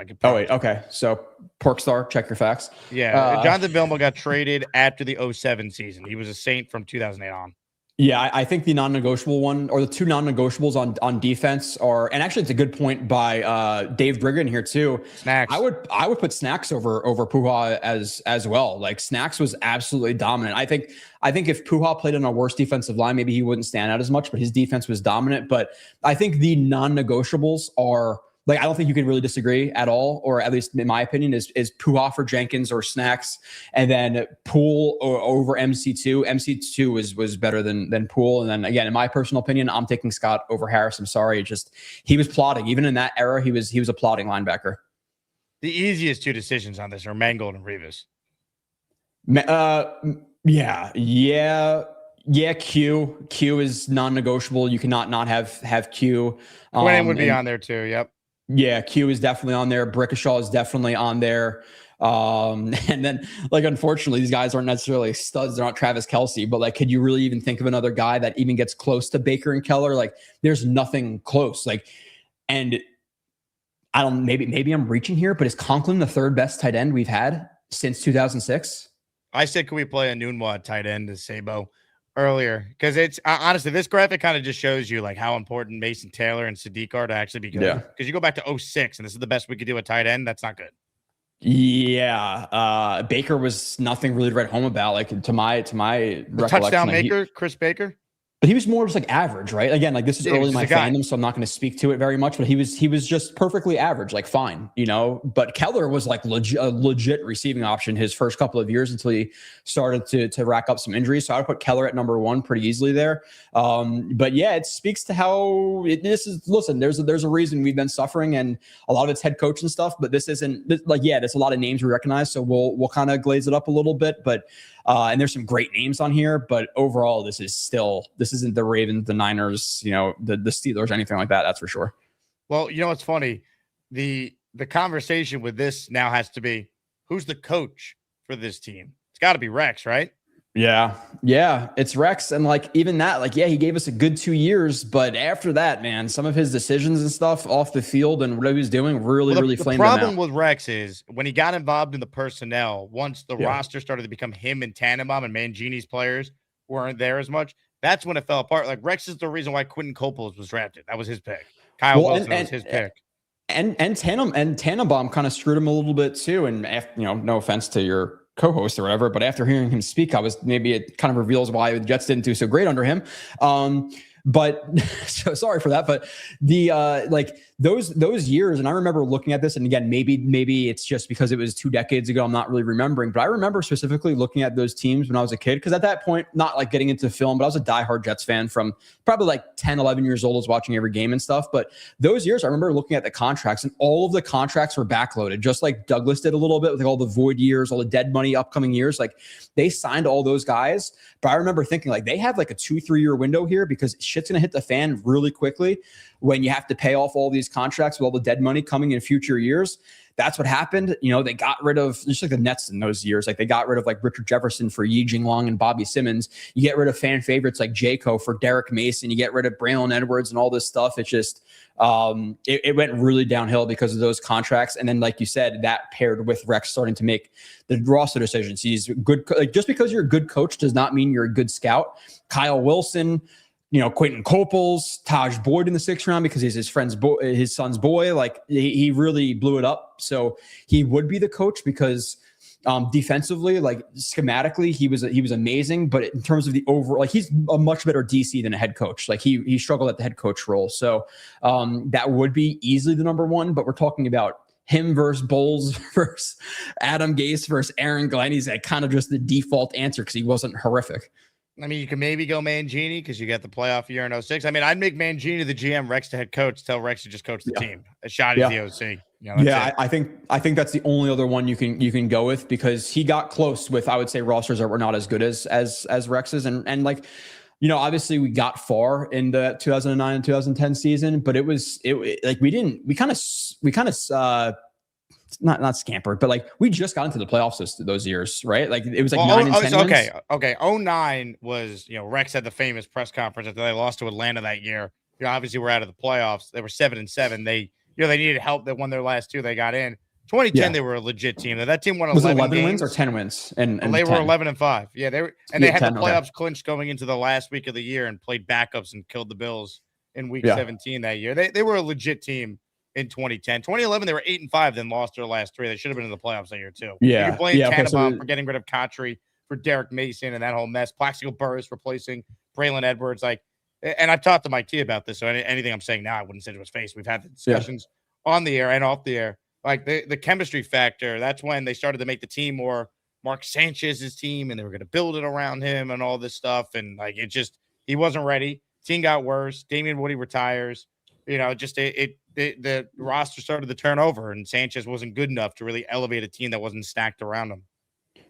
Okay. So, Porkstar, check your facts. Yeah, Jonathan Vilma got traded after the 07 season. He was a Saint from 2008 on. Yeah, I think the non-negotiable one, or the two non-negotiables on defense are, and actually it's a good point by Dave Brigham here too. Snacks. I would put Snacks over Pujols as well. Like Snacks was absolutely dominant. I think if Pujols played on a worse defensive line, maybe he wouldn't stand out as much, but his defense was dominant. But I think the non-negotiables are, like, I don't think you can really disagree at all, or at least in my opinion, is Pujols for Jenkins or Snacks, and then Poole over MC2. MC2 was better than Poole. And then again, in my personal opinion, I'm taking Scott over Harris. I'm sorry. He was plodding. Even in that era, he was a plodding linebacker. The easiest two decisions on this are Mangold and Rivas. Yeah, Q is non-negotiable. You cannot not have Q. Quinn would be on there too. Yep. Yeah, Q is definitely on there. Brickashaw is definitely on there. And then, like, unfortunately, these guys aren't necessarily studs. They're not Travis Kelce, but like, could you really even think of another guy that even gets close to Baker and Keller? Like, there's nothing close. Like, and I don't, maybe I'm reaching here, but is Conklin the third best tight end we've had since 2006? I said, can we play a Nunwa tight end to Sabo earlier? Because it's honestly, this graphic kind of just shows you like how important Mason Taylor and Sadiq are to actually be good. Yeah. Because you go back to 06 and this is the best we could do at tight end. That's not good. Yeah. Baker was nothing really to write home about. Like to my recollection, touchdown maker, Chris Baker. But he was more just like average, right? Again, like this is early in my fandom, so I'm not going to speak to it very much. But he was just perfectly average, like fine, you know. But Keller was like a legit receiving option his first couple of years until he started to rack up some injuries. So I would put Keller at number 1 pretty easily there. But yeah, it speaks to how listen. There's a reason we've been suffering, and a lot of it's head coach and stuff. But this isn't like there's a lot of names we recognize, so we'll kind of glaze it up a little bit, but. And there's some great names on here, but overall, this isn't the Ravens, the Niners, you know, the Steelers, anything like that. That's for sure. Well, you know, what's funny. The conversation with this now has to be, who's the coach for this team? It's got to be Rex, right? Yeah, it's Rex. And like, even that, like, yeah, he gave us a good 2 years, but after that, man, some of his decisions and stuff off the field and what he was doing really flamed him out. The problem with Rex is when he got involved in the personnel, once the roster started to become him and Tannenbaum and Mangini's players weren't there as much, that's when it fell apart. Like, Rex is the reason why Quentin Coppola was drafted. That was his pick. Kyle Wilson was his pick. And Tannenbaum kind of screwed him a little bit too. And after, no offense to your co-host or whatever, but after hearing him speak, maybe it kind of reveals why the Jets didn't do so great under him. But so sorry for that. But the like those years, and I remember looking at this, and again, maybe it's just because it was 2 decades ago, I'm not really remembering, but I remember specifically looking at those teams when I was a kid, because at that point, not like getting into film, but I was a diehard Jets fan from probably like 10, 11 years old, I was watching every game and stuff. But those years, I remember looking at the contracts, and all of the contracts were backloaded, just like Douglas did a little bit with like all the void years, all the dead money upcoming years. Like, they signed all those guys. But I remember thinking, like, they have like a 2-3 year window here, because shit's going to hit the fan really quickly when you have to pay off all these contracts with all the dead money coming in future years. That's what happened. They got rid of, just like the Nets in those years, like they got rid of like Richard Jefferson for Yi Jinglong and Bobby Simmons. You get rid of fan favorites like Jaco for Derek Mason. You get rid of Braylon Edwards and all this stuff. It's just, it went really downhill because of those contracts. And then, like you said, that paired with Rex starting to make the roster decisions. He's good. Like, just because you're a good coach does not mean you're a good scout. Kyle Wilson, Quentin Copels, Taj Boyd in the 6th round because he's his son's boy. Like, he really blew it up. So he would be the coach because defensively, like schematically, he was amazing. But in terms of the overall, like, he's a much better DC than a head coach. Like, he struggled at the head coach role. So that would be easily the number one. But we're talking about him versus Bowles versus Adam Gase versus Aaron Glenn. He's like kind of just the default answer because he wasn't horrific. I mean, you can maybe go Mangini because you got the playoff year in 06. I mean, I'd make Mangini the GM, Rex the head coach, tell Rex to just coach the team. A shot at the OC. I think that's the only other one you can go with, because he got close with, I would say, rosters that were not as good as Rex's. And like, obviously we got far in the 2009 and 2010 season, but it like we kind of not scampered, but like we just got into the playoffs those years, right? Like, it was like 9 and 10 wins. Okay. 09 was, Rex had the famous press conference after they lost to Atlanta that year. Obviously we're out of the playoffs. They were 7-7. They needed help. They won their last 2. They got in. 2010, They were a legit team. That team won 11 wins or 10 wins, and they 10. were 11-5. Yeah, they had the playoffs clinched going into the last week of the year and played backups and killed the Bills in week 17 that year. They were a legit team in 2010. 2011, they were 8-5, then lost their last 3. They should have been in the playoffs that year too. Yeah. You're playing Tannenbaum for getting rid of Cottry, for Derek Mason and that whole mess. Plaxico Burress replacing Braylon Edwards. Like, and I've talked to Mike T about this, so anything I'm saying now, I wouldn't say to his face. We've had the discussions on the air and off the air. Like, the chemistry factor, that's when they started to make the team more Mark Sanchez's team, and they were going to build it around him and all this stuff. And like, he wasn't ready. Team got worse. Damian Woody retires. The roster started to turn over, and Sanchez wasn't good enough to really elevate a team that wasn't stacked around him.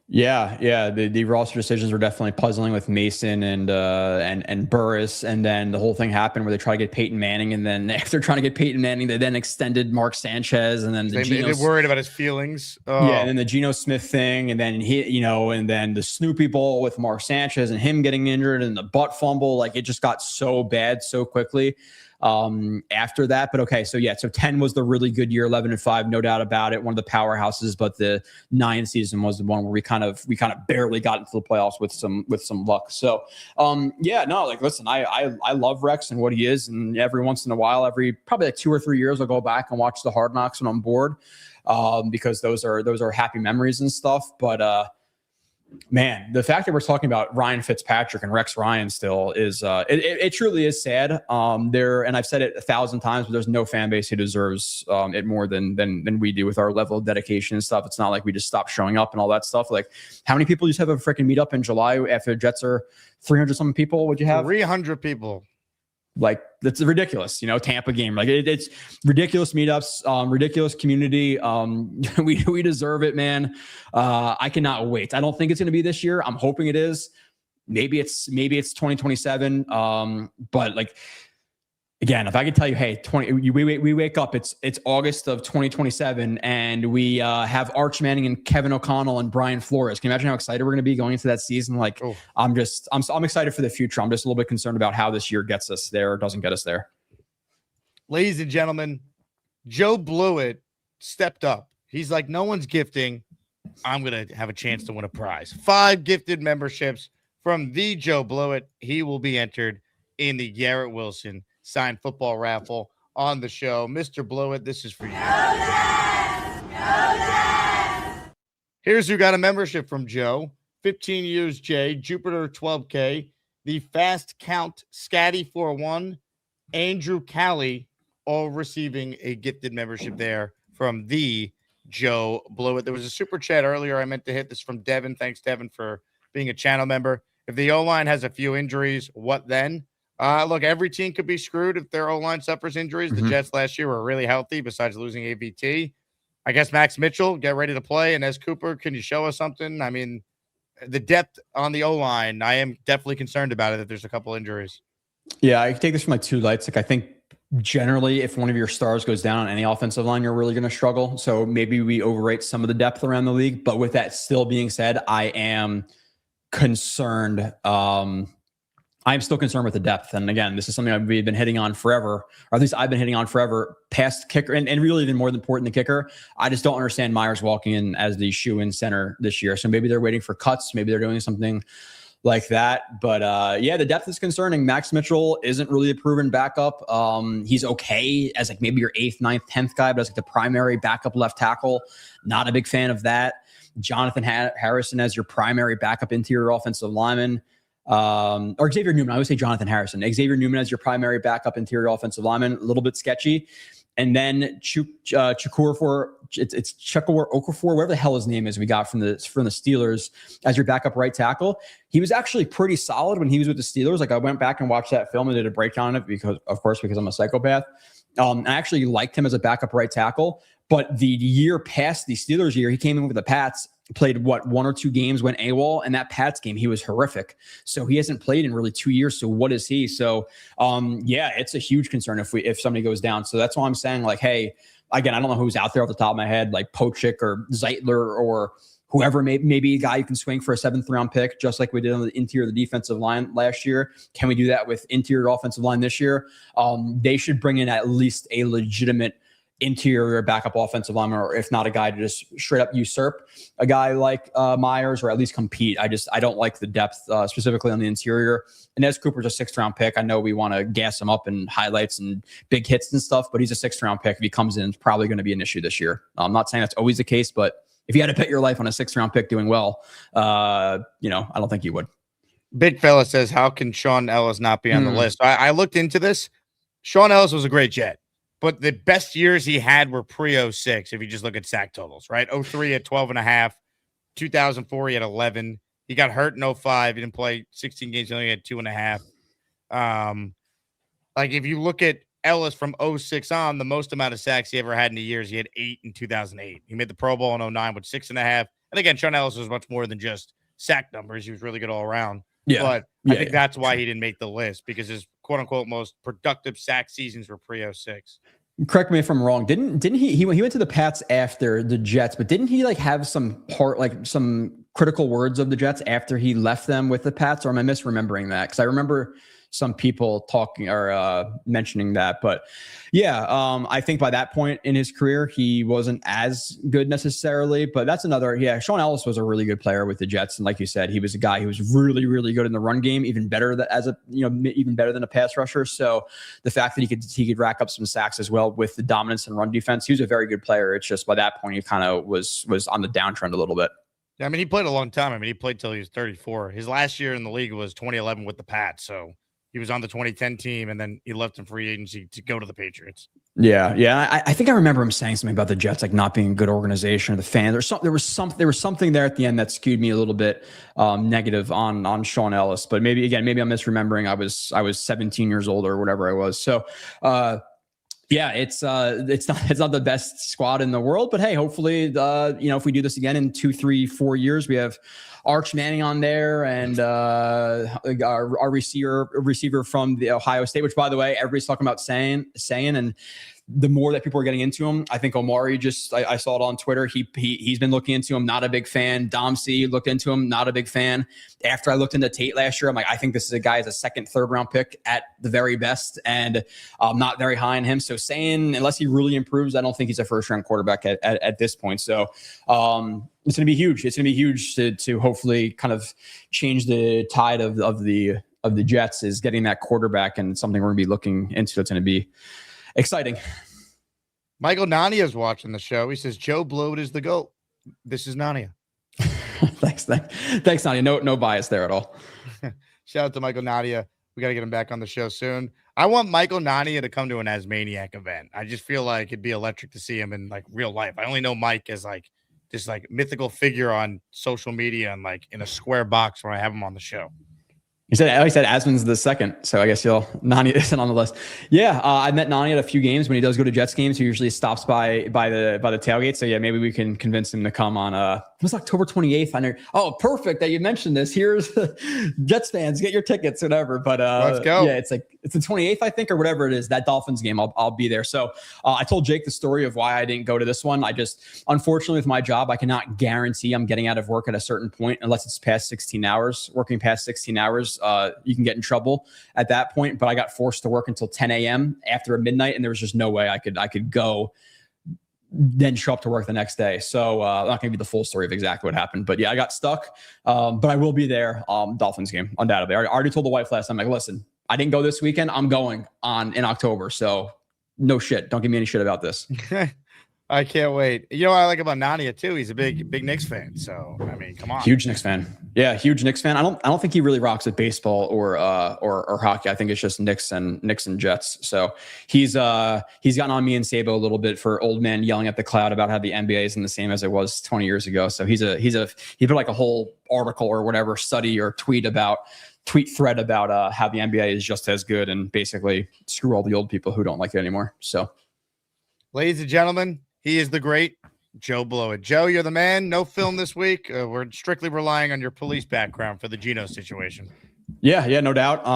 Yeah. The roster decisions were definitely puzzling with Mason and Burris, and then the whole thing happened where they tried to get Peyton Manning, and then after trying to get Peyton Manning, they then extended Mark Sanchez, and then they worried about his feelings. Yeah, and then the Geno Smith thing, and then and then the Snoopy Bowl with Mark Sanchez and him getting injured, and the butt fumble. Like, it just got so bad so quickly after that. But okay, so 10 was the really good year, 11-5, no doubt about it, one of the powerhouses. But the 9 season was the one where we kind of barely got into the playoffs with some luck. So listen, I love Rex and what he is, and every once in a while, probably like 2 or 3 years, I'll go back and watch the Hard Knocks when I'm bored, because those are happy memories and stuff. But man, the fact that we're talking about Ryan Fitzpatrick and Rex Ryan still is it truly is sad. And I've said it 1,000 times, but there's no fan base who deserves it more than we do with our level of dedication and stuff. It's not like we just stop showing up and all that stuff. Like, how many people just have a freaking meetup in July after the Jets are 300 something people? Would you have 300 people? Like, that's ridiculous, Tampa game. Like, it's ridiculous meetups, ridiculous community. We deserve it, man. I cannot wait. I don't think it's going to be this year. I'm hoping it is. Maybe it's 2027. But like, Again, if I could tell you, hey, we wake up, it's August of 2027, and we have Arch Manning and Kevin O'Connell and Brian Flores. Can you imagine how excited we're going to be going into that season? Like, I'm excited for the future. I'm just a little bit concerned about how this year gets us there or doesn't get us there. Ladies and gentlemen, Joe Blewett stepped up. He's like, no one's gifting. I'm going to have a chance to win a prize. 5 gifted memberships from the Joe Blewett. He will be entered in the Garrett Wilson signed football raffle on the show. Mr. Blewett, this is for you. Here's who got a membership from Joe. 15 years Jay, Jupiter 12K, the Fast Count Scatty 41, Andrew Callie, all receiving a gifted membership there from the Joe Blewett. There was a super chat earlier I meant to hit. This from Devin. Thanks, Devin, for being a channel member. If the O-line has a few injuries, what then? Look, every team could be screwed if their O-line suffers injuries. The Jets last year were really healthy besides losing AVT. I guess Max Mitchell, get ready to play. And as Cooper, can you show us something? I mean, the depth on the O-line, I am definitely concerned about it if there's a couple injuries. Yeah, I take this from my two lights. Like, I think generally if one of your stars goes down on any offensive line, you're really going to struggle. So maybe we overrate some of the depth around the league. But with that still being said, I am concerned. I'm still concerned with the depth. And again, this is something we've been hitting on forever, or at least I've been hitting on forever, past kicker, and really even more important than kicker. I just don't understand Myers walking in as the shoe-in center this year. So maybe they're waiting for cuts. Maybe they're doing something like that. But yeah, the depth is concerning. Max Mitchell isn't really a proven backup. He's okay as like maybe your 8th, 9th, 10th guy, but as like the primary backup left tackle. Not a big fan of that. Jonathan Harrison as your primary backup interior offensive lineman. Or Xavier Newman. I would say Jonathan Harrison. Xavier Newman as your primary backup interior offensive lineman, a little bit sketchy. And then Chukwuefor, it's Chukwuefor Okafor, whatever the hell his name is, we got from the Steelers as your backup right tackle. He was actually pretty solid when he was with the Steelers. Like, I went back and watched that film and did a breakdown of it because I'm a psychopath. I actually liked him as a backup right tackle. But the year past the Steelers year, he came in with the Pats, played 1 or 2 games, went AWOL, and that Pats game, he was horrific. So he hasn't played in really 2 years. So what is he? So yeah, it's a huge concern if somebody goes down. So that's why I'm saying, like, hey, again, I don't know who's out there off the top of my head, like Pochik or Zeitler or whoever, maybe a guy you can swing for a 7th round pick, just like we did on the interior of the defensive line last year. Can we do that with interior offensive line this year? They should bring in at least a legitimate interior backup offensive lineman, or if not a guy to just straight up usurp a guy like Myers, or at least compete. I don't like the depth specifically on the interior. And as Cooper's a 6th round pick, I know we want to gas him up in highlights and big hits and stuff, but he's a 6th round pick. If he comes in, it's probably going to be an issue this year. I'm not saying that's always the case, but if you had to bet your life on a 6th round pick doing well, I don't think you would. Big fella says, how can Sean Ellis not be on the list? I looked into this. Sean Ellis was a great Jet, but the best years he had were pre-06, if you just look at sack totals, right? 03 at 12.5, 2004 he had 11. He got hurt in 05. He didn't play 16 games. He only had 2.5. Like, if you look at Ellis from 06 on, the most amount of sacks he ever had in the years, he had 8 in 2008. He made the Pro Bowl in 09 with 6.5. And again, Sean Ellis was much more than just sack numbers. He was really good all around. Yeah. But I think that's why he didn't make the list, because his quote-unquote most productive sack seasons were pre-06. Correct me if I'm wrong. Didn't he went to the Pats after the Jets, but didn't he like have some critical words of the Jets after he left them with the Pats, or am I misremembering that? Because I remember some people talking or mentioning that, but yeah, I think by that point in his career, he wasn't as good necessarily, but that's another, yeah, Sean Ellis was a really good player with the Jets. And like you said, he was a guy who was really, really good in the run game, even better even better than a pass rusher. So the fact that he could rack up some sacks as well with the dominance and run defense, he was a very good player. It's just by that point, he kind of was on the downtrend a little bit. Yeah, I mean, he played a long time. I mean, he played till he was 34. His last year in the league was 2011 with the Pats. So he was on the 2010 team, and then he left in free agency to go to the Patriots. Yeah. I think I remember him saying something about the Jets, like not being a good organization, or the fans. There was something there at the end that skewed me a little bit negative on Sean Ellis. But maybe I'm misremembering. I was 17 years old or whatever I was. So Yeah, it's not the best squad in the world, but hey, hopefully, if we do this again in 2, 3, 4 years, we have Arch Manning on there and our receiver from the Ohio State, which by the way, everybody's talking about saying, and the more that people are getting into him, I think Omari I saw it on Twitter. He's been looking into him, not a big fan. Dom C looked into him, not a big fan. After I looked into Tate last year, I'm like, I think this is a guy as a second, third round pick at the very best, and not very high on him. So saying, unless he really improves, I don't think he's a first round quarterback at this point. So it's going to be huge. It's going to be huge to hopefully kind of change the tide of the Jets, is getting that quarterback, and something we're going to be looking into. That's going to be exciting. Michael Nania is watching the show. He says Joe Blewett is the GOAT. This is Nania. Thanks, Nania. No bias there at all. Shout out to Michael Nania. We got to get him back on the show soon. I want Michael Nania to come to an Asmaniac event. I just feel like it'd be electric to see him in like real life. I only know Mike as like this like mythical figure on social media and like in a square box when I have him on the show. He said Asman's the second, so I guess Nani isn't on the list. Yeah, I met Nani at a few games. When he does go to Jets games, he usually stops by the tailgate. So yeah, maybe we can convince him to come on. It was October 28th. I know. Oh, perfect that you mentioned this. Here's Jets fans, get your tickets, whatever. But let's go. Yeah, it's the 28th, I think, or whatever it is. That Dolphins game, I'll be there. So I told Jake the story of why I didn't go to this one. I just, unfortunately, with my job, I cannot guarantee I'm getting out of work at a certain point unless it's past 16 hours. Working past 16 hours, you can get in trouble at that point. But I got forced to work until 10 a.m. after midnight, and there was just no way I could go, then show up to work the next day. So I'm not going to be the full story of exactly what happened, but yeah, I got stuck. But I will be there. Dolphins game, undoubtedly. I already told the wife last time, like, listen, I didn't go this weekend. I'm going in October. So no shit. Don't give me any shit about this. I can't wait. You know what I like about Nania too? He's a big Knicks fan. So I mean, come on. Huge Knicks fan. Yeah, huge Knicks fan. I don't think he really rocks with baseball or hockey. I think it's just Knicks and Jets. So he's gotten on me and Sabo a little bit for old man yelling at the cloud about how the NBA isn't the same as it was 20 years ago. So he put like a whole article or whatever study or tweet thread about how the NBA is just as good, and basically screw all the old people who don't like it anymore. So, ladies and gentlemen, he is the great Joe Blewett. Joe, you're the man. No film this week. We're strictly relying on your police background for the Geno situation. Yeah, no doubt.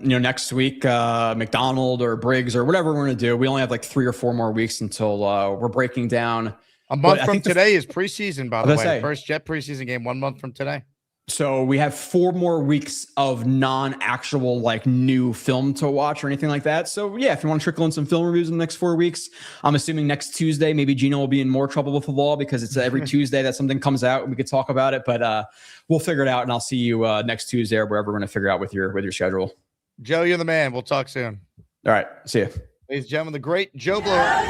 Next week, McDonald or Briggs or whatever we're going to do. We only have like 3 or 4 more weeks until we're breaking down. A month from today is preseason, by the way. First Jet preseason game, 1 month from today. So we have 4 more weeks of non-actual like new film to watch or anything like that. So yeah, if you want to trickle in some film reviews in the next 4 weeks, I'm assuming next Tuesday, maybe Geno will be in more trouble with the law because it's every Tuesday that something comes out and we could talk about it, but we'll figure it out, and I'll see you next Tuesday or wherever we're going to figure out with your schedule. Joe, you're the man. We'll talk soon. All right. See you. Ladies and gentlemen, the great Joe Blewett.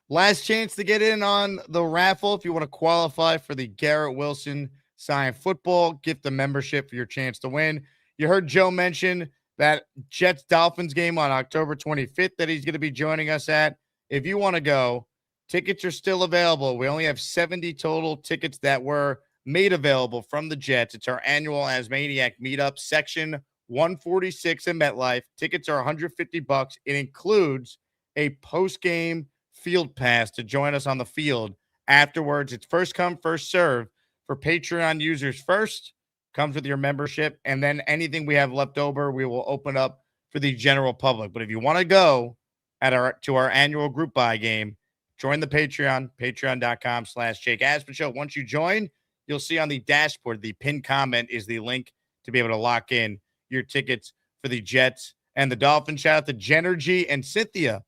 Last chance to get in on the raffle. If you want to qualify for the Garrett Wilson Sign Football, gift a membership for your chance to win. You heard Joe mention that Jets-Dolphins game on October 25th that he's going to be joining us at. If you want to go, tickets are still available. We only have 70 total tickets that were made available from the Jets. It's our annual Asmaniac meetup, section 146 in MetLife. Tickets are $150. It includes a post-game field pass to join us on the field afterwards. It's first come, first serve for Patreon users first. Comes with your membership, and then anything we have left over, we will open up for the general public. But if you want to go to our annual group buy game, join the Patreon, patreon.com/Jake Asman Show. Once you join, you'll see on the dashboard, the pinned comment is the link to be able to lock in your tickets for the Jets and the Dolphins. Shout out to Genergy and Cynthia,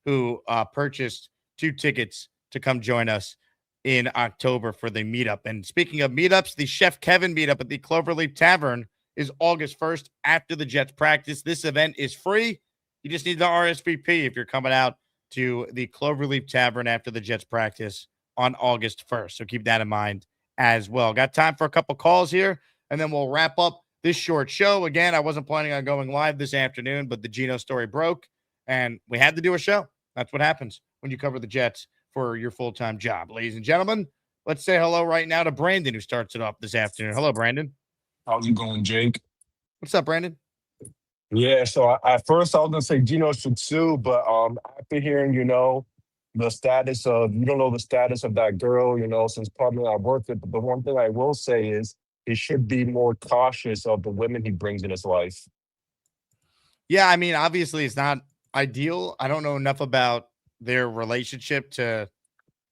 who purchased 2 tickets to come join us in October for the meetup. And speaking of meetups, the Chef Kevin meetup at the Cloverleaf Tavern is August 1st after the Jets practice. This event is free. You just need the RSVP if you're coming out to the Cloverleaf Tavern after the Jets practice on August 1st. So keep that in mind as well. Got time for a couple calls here, and then we'll wrap up this short show. Again, I wasn't planning on going live this afternoon, but the Geno story broke, and we had to do a show. That's what happens when you cover the Jets for your full-time job. Ladies and gentlemen, let's say hello right now to Brandon, who starts it off this afternoon. Hello, Brandon. How's it going, Jake? What's up, Brandon? Yeah, so at first I was gonna say Geno should sue, but after hearing, the status of you don't know the status of that girl, since probably not worth it. But the one thing I will say is he should be more cautious of the women he brings in his life. Yeah, I mean, obviously it's not ideal. I don't know enough about their relationship to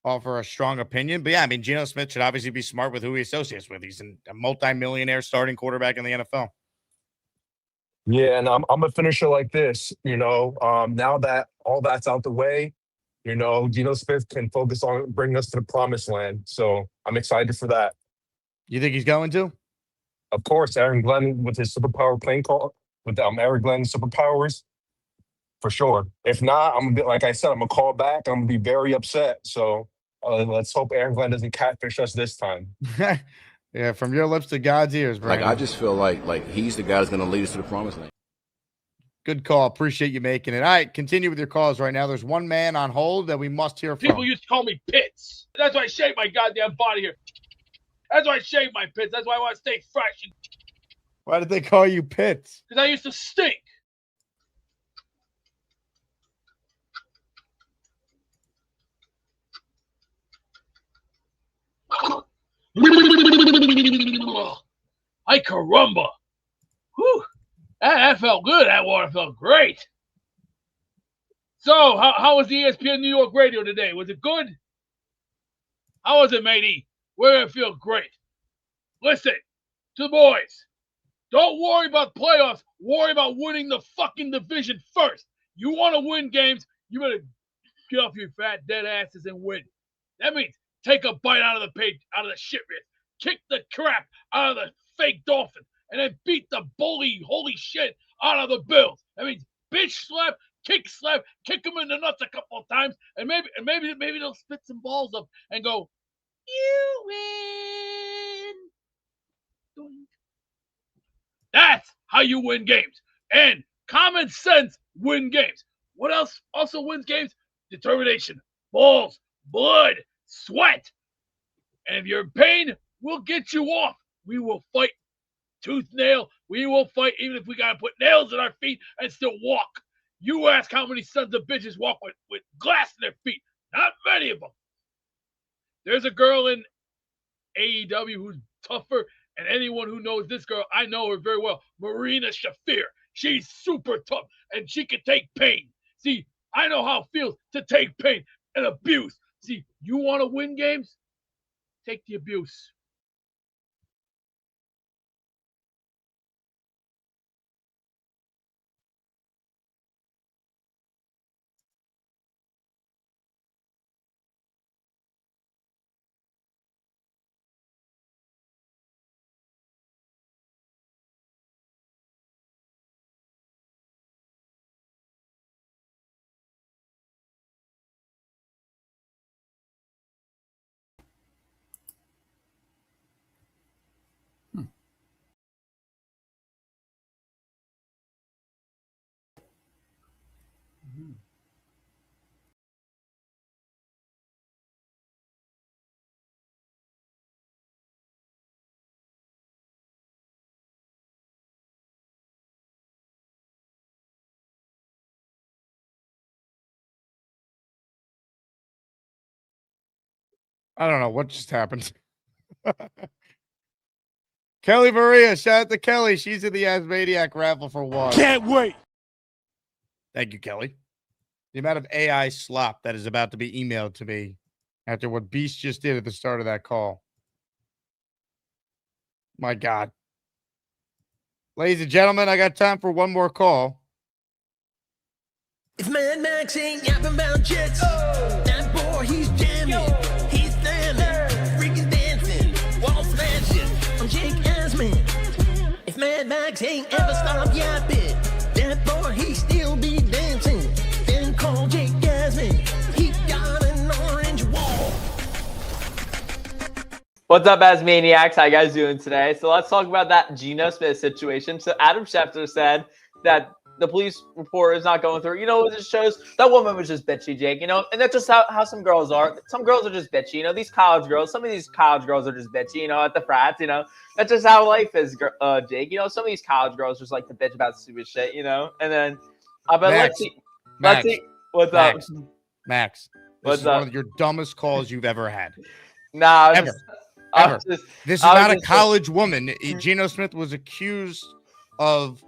offer a strong opinion. But yeah, I mean, Geno Smith should obviously be smart with who he associates with. He's a multi-millionaire starting quarterback in the NFL. Yeah, and I'm gonna finish it like this. Now that all that's out the way, Geno Smith can focus on bringing us to the promised land. So I'm excited for that. You think he's going to? Of course, Aaron Glenn with his superpower playing call with Aaron Glenn's superpowers, for sure. If not, I'm gonna be like I said, I'm gonna call back. I'm gonna be very upset. So let's hope Aaron Glenn doesn't catfish us this time. Yeah, from your lips to God's ears, Brandon. Like, I just feel like he's the guy that's going to lead us to the promised land. Good call. Appreciate you making it. All right, continue with your calls right now. There's one man on hold that we must hear from. People used to call me Pitts. That's why I shave my goddamn body here. That's why I shave my pits. That's why I want to stay fresh. Why did they call you Pitts? Because I used to stink. Ay caramba. Whew. That felt good. That water felt great. So, how was the ESPN New York radio today? Was it good? How was it, matey? Where did it feel great? Listen to the boys. Don't worry about playoffs. Worry about winning the fucking division first. You want to win games, you better get off your fat dead asses and win. That means take a bite out of the page, out of the shit wrist. Kick the crap out of the fake Dolphins. And then beat the bully, holy shit, out of the Bills. That means bitch slap, kick them in the nuts a couple of times, and maybe they'll spit some balls up and go, you win. That's how you win games. And common sense win games. What else also wins games? Determination, balls, blood, sweat. And if you're in pain, we'll get you off. We will fight tooth nail. We will fight even if we got to put nails in our feet and still walk. You ask how many sons of bitches walk with glass in their feet. Not many of them. There's a girl in AEW who's tougher, and anyone who knows this girl, I know her very well, Marina Shafir. She's super tough, and she can take pain. See, I know how it feels to take pain and abuse. See, you want to win games? Take the abuse. I don't know what just happened. Kelly Maria, shout out to Kelly. She's in the Asmaniac raffle for one. Can't wait. Thank you, Kelly. The amount of AI slop that is about to be emailed to me after what Beast just did at the start of that call. My God. Ladies and gentlemen, I got time for one more call. If Mad Max ain't yapping about jets, that boy, he's jamming, he's slamming, freaking dancing, wall smashing. I'm Jake Asman. If Mad Max ain't ever stopped yapping, that boy, he still be dancing. Then call Jake Asman, he got an orange wall. What's up, Asmaniacs? How you guys doing today? So let's talk about that Geno Smith situation. So Adam Schefter said that the police report is not going through. You know what this shows? That woman was just bitchy, Jake. You know, and that's just how some girls are. Some girls are just bitchy. You know, these college girls. Some of these college girls are just bitchy. You know, at the frats. You know, that's just how life is, Jake. You know, some of these college girls just like to bitch about stupid shit. You know, and then, but let's see. What's up, Max? This is one of your dumbest calls you've ever had. Nah, ever. This is not a college woman. Geno Smith was accused of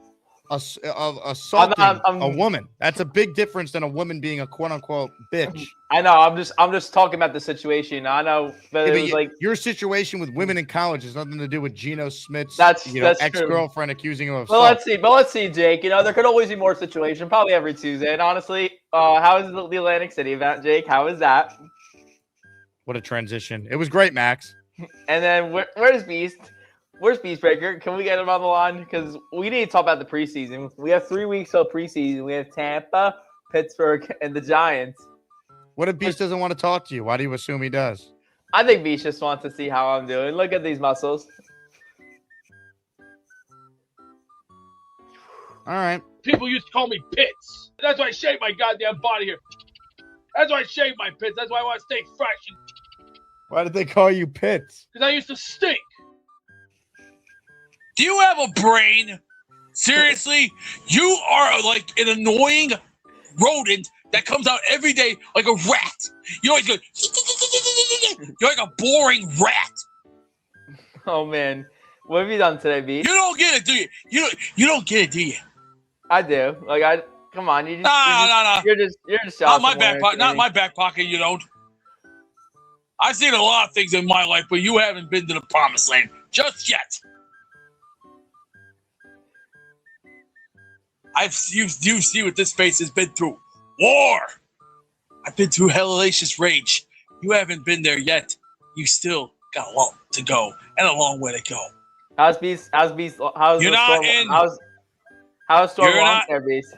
assaulting a woman. That's a big difference than a woman being a quote unquote bitch. I know. I'm just talking about the situation. I know, but it was like your situation with women in college has nothing to do with Geno Smith's that's ex-girlfriend accusing him of assault. But let's see, Jake. You know, there could always be more situation. Probably every Tuesday. And honestly, how is the Atlantic City event, Jake? How is that? What a transition! It was great, Max. And then where's Beast? Where's Beastbreaker? Can we get him on the line? Because we need to talk about the preseason. We have 3 weeks of preseason. We have Tampa, Pittsburgh, and the Giants. What if Beast doesn't want to talk to you? Why do you assume he does? I think Beast just wants to see how I'm doing. Look at these muscles. All right. People used to call me Pits. That's why I shave my goddamn body here. That's why I shave my pits. That's why I want to stay fresh. Why did they call you Pits? Because I used to stink. Do you have a brain? Seriously? You are like an annoying rodent that comes out every day like a rat. You're like a boring rat. Oh man, what have you done today, B? You don't get it, do you? You don't get it, do you? I do. Like come on, you just no. You're just not my back pocket. Not my back pocket. You don't. I've seen a lot of things in my life, but you haven't been to the promised land just yet. You see what this face has been through. War. I've been through hellacious rage. You haven't been there yet. You still got a long to go and a long way to go. How's Beast? How's you're not storm, in. How's Storm not there, Beast?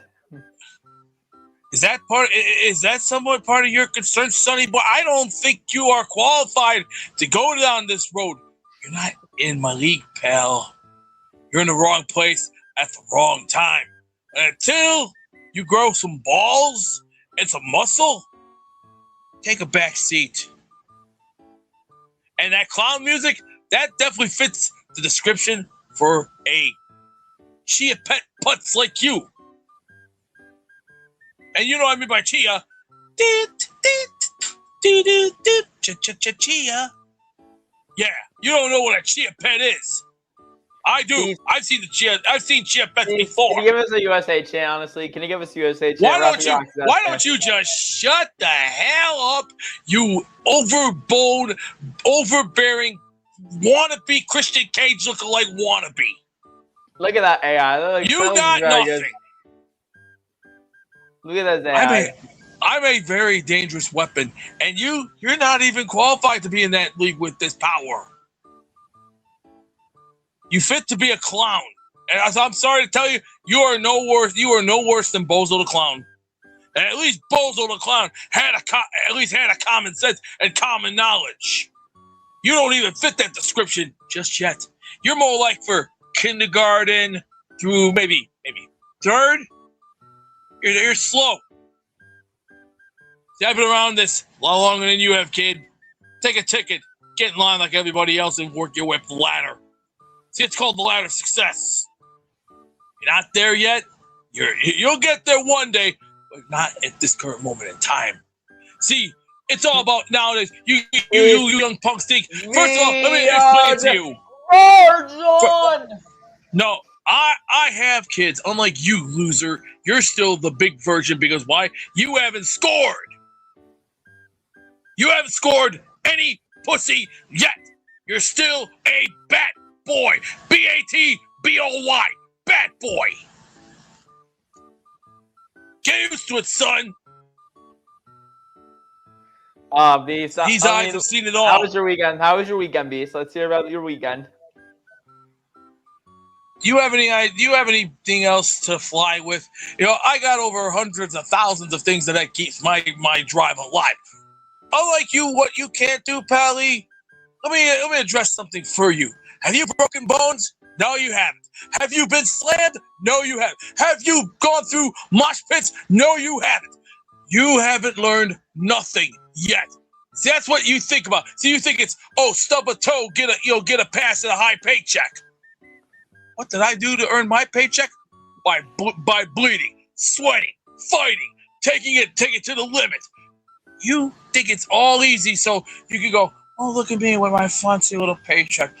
Is that somewhat part of your concern, Sonny? But I don't think you are qualified to go down this road. You're not in my league, pal. You're in the wrong place at the wrong time. Until you grow some balls and some muscle, take a back seat. And that clown music, that definitely fits the description for a chia pet putz like you. And you know what I mean by chia. Chia. Yeah, you don't know what a chia pet is. I do. I've seen chia pets before. Can you give us a USA chant, honestly? Can you give us a USA chant? Why don't you just shut the hell up, you overbearing, wannabe Christian Cage lookalike wannabe? Look at that AI. You got nothing. Good. Look at that AI. I'm a very dangerous weapon, and you're not even qualified to be in that league with this power. You fit to be a clown. And I'm sorry to tell you, you are no worse than Bozo the Clown. And at least Bozo the Clown had a common sense and common knowledge. You don't even fit that description just yet. You're more like for kindergarten through maybe third. You're slow. See, I've been around this a lot longer than you have, kid. Take a ticket, get in line like everybody else, and work your way up the ladder. See, it's called the ladder of success. You're not there yet. You'll get there one day, but not at this current moment in time. See, it's all about nowadays. You young punks think. First of all, let me explain it to you. No, I have kids. Unlike you, loser. You're still the big version because why? You haven't scored. You haven't scored any pussy yet. You're still a bat boy. BATBOY. Bat boy. Get used to it, son. Beast. These eyes have seen it all. How was your weekend, Beast? Let's hear about your weekend. Do you have anything else to fly with? You know, I got over hundreds of thousands of things that keeps my drive alive. Unlike you, what you can't do, Pally, let me address something for you. Have you broken bones? No, you haven't. Have you been slammed? No, you haven't. Have you gone through mosh pits? No, you haven't. You haven't learned nothing yet. See, that's what you think about. See, you think it's, stub a toe, get a pass and a high paycheck. What did I do to earn my paycheck? By bleeding, sweating, fighting, taking it to the limit. You think it's all easy, so you can go, oh, look at me with my fancy little paycheck.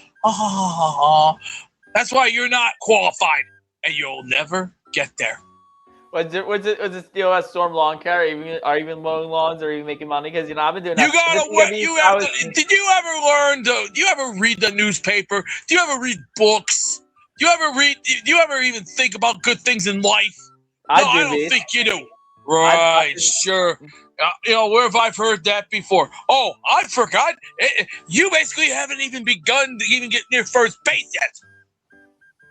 That's why you're not qualified, and you'll never get there. Was it still a storm lawn care? Are you even mowing lawns or even making money? Because I've been doing that. Did you ever learn? Do you ever read the newspaper? Do you ever read books? Do you ever even think about good things in life? I don't think you do. Right, sure. Where have I heard that before? Oh, I forgot. You basically haven't even begun to even get near first base yet.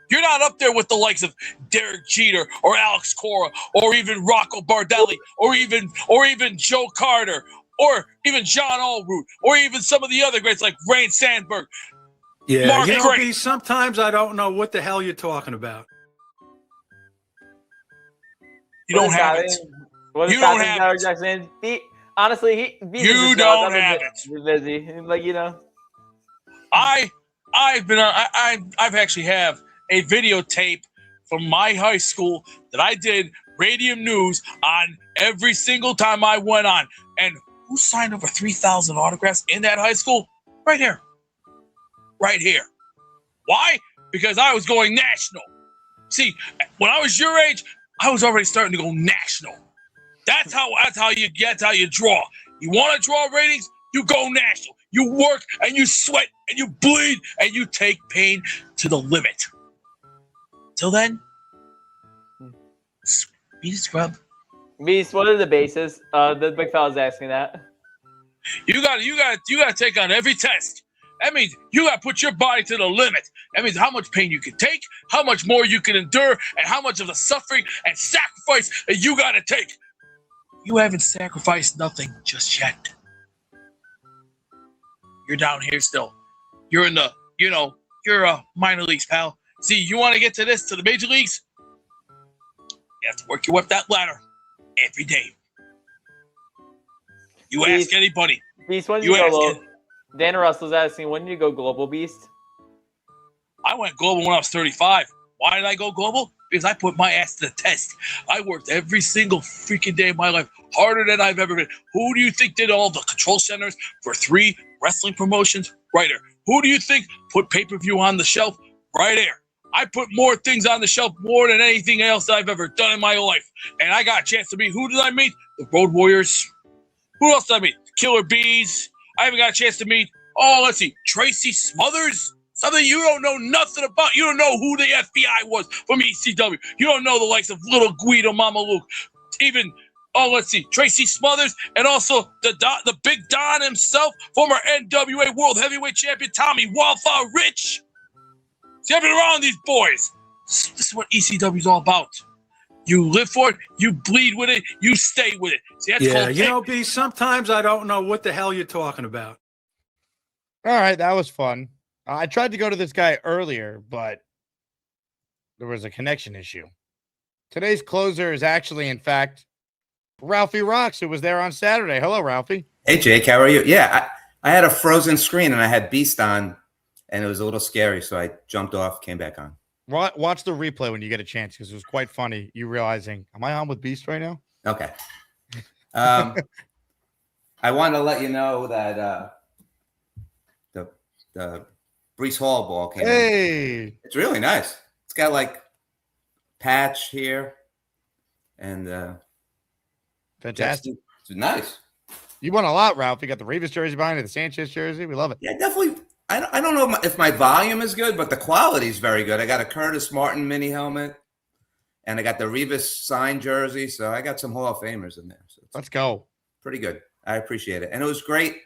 You're not up there with the likes of Derek Jeter or Alex Cora or even Rocco Bardelli or even Joe Carter or even John Allroot or even some of the other greats like Rain Sandberg. Yeah, Mark sometimes I don't know what the hell you're talking about. You don't have it. You don't have it. Jackson? Honestly, you don't have it. Busy, I've actually have a videotape from my high school that I did Radium News on every single time I went on. And who signed over 3,000 autographs in that high school? Right here. Right here. Why? Because I was going national. See, when I was your age, I was already starting to go national. That's how you draw. You want to draw ratings? You go national. You work and you sweat and you bleed and you take pain to the limit. Till then, be the scrub. Beast, what are the bases? The big fella's asking that. You got to take on every test. That means you got to put your body to the limit. That means how much pain you can take, how much more you can endure, and how much of the suffering and sacrifice that you got to take. You haven't sacrificed nothing just yet. You're down here still. You're in the, you're minor leagues, pal. See, you want to get to the major leagues? You have to work your way up that ladder every day. You ask anybody. Beast, when did you go global? Dan Russell's asking, when did you go global, Beast? I went global when I was 35. Why did I go global? Because I put my ass to the test. I worked every single freaking day of my life, harder than I've ever been. Who do you think did all the control centers for 3 wrestling promotions? Right here. Who do you think put pay-per-view on the shelf? Right here. I put more things on the shelf more than anything else I've ever done in my life. And I got a chance to meet, who did I meet? The Road Warriors. Who else did I meet? Killer Bees. I even got a chance to meet, let's see, Tracy Smothers. Something you don't know nothing about. You don't know who the FBI was from ECW. You don't know the likes of Little Guido, Mama Luke. Even, let's see, Tracy Smothers, and also the Big Don himself, former NWA World Heavyweight Champion Tommy Wildfire Rich. See, I've been around these boys. This is what ECW is all about. You live for it, you bleed with it, you stay with it. See, that's called B, sometimes I don't know what the hell you're talking about. All right, that was fun. I tried to go to this guy earlier, but there was a connection issue. Today's closer is actually, in fact, Ralphie Rocks, who was there on Saturday. Hello, Ralphie. Hey, Jake, how are you? Yeah, I had a frozen screen, and I had Beast on, and it was a little scary, so I jumped off, came back on. Watch the replay when you get a chance, because it was quite funny, you realizing, am I on with Beast right now? Okay. I want to let you know that the Brees Hall ball came in. It's really nice. It's got like patch here and fantastic. It's nice. You won a lot, Ralph. You got the Revis jersey behind it, the Sanchez jersey. We love it. Yeah, definitely. I don't know if my volume is good, but the quality is very good. I got a Curtis Martin mini helmet, and I got the Revis signed jersey. So I got some Hall of Famers in there. So let's go. Pretty good. I appreciate it. And it was great,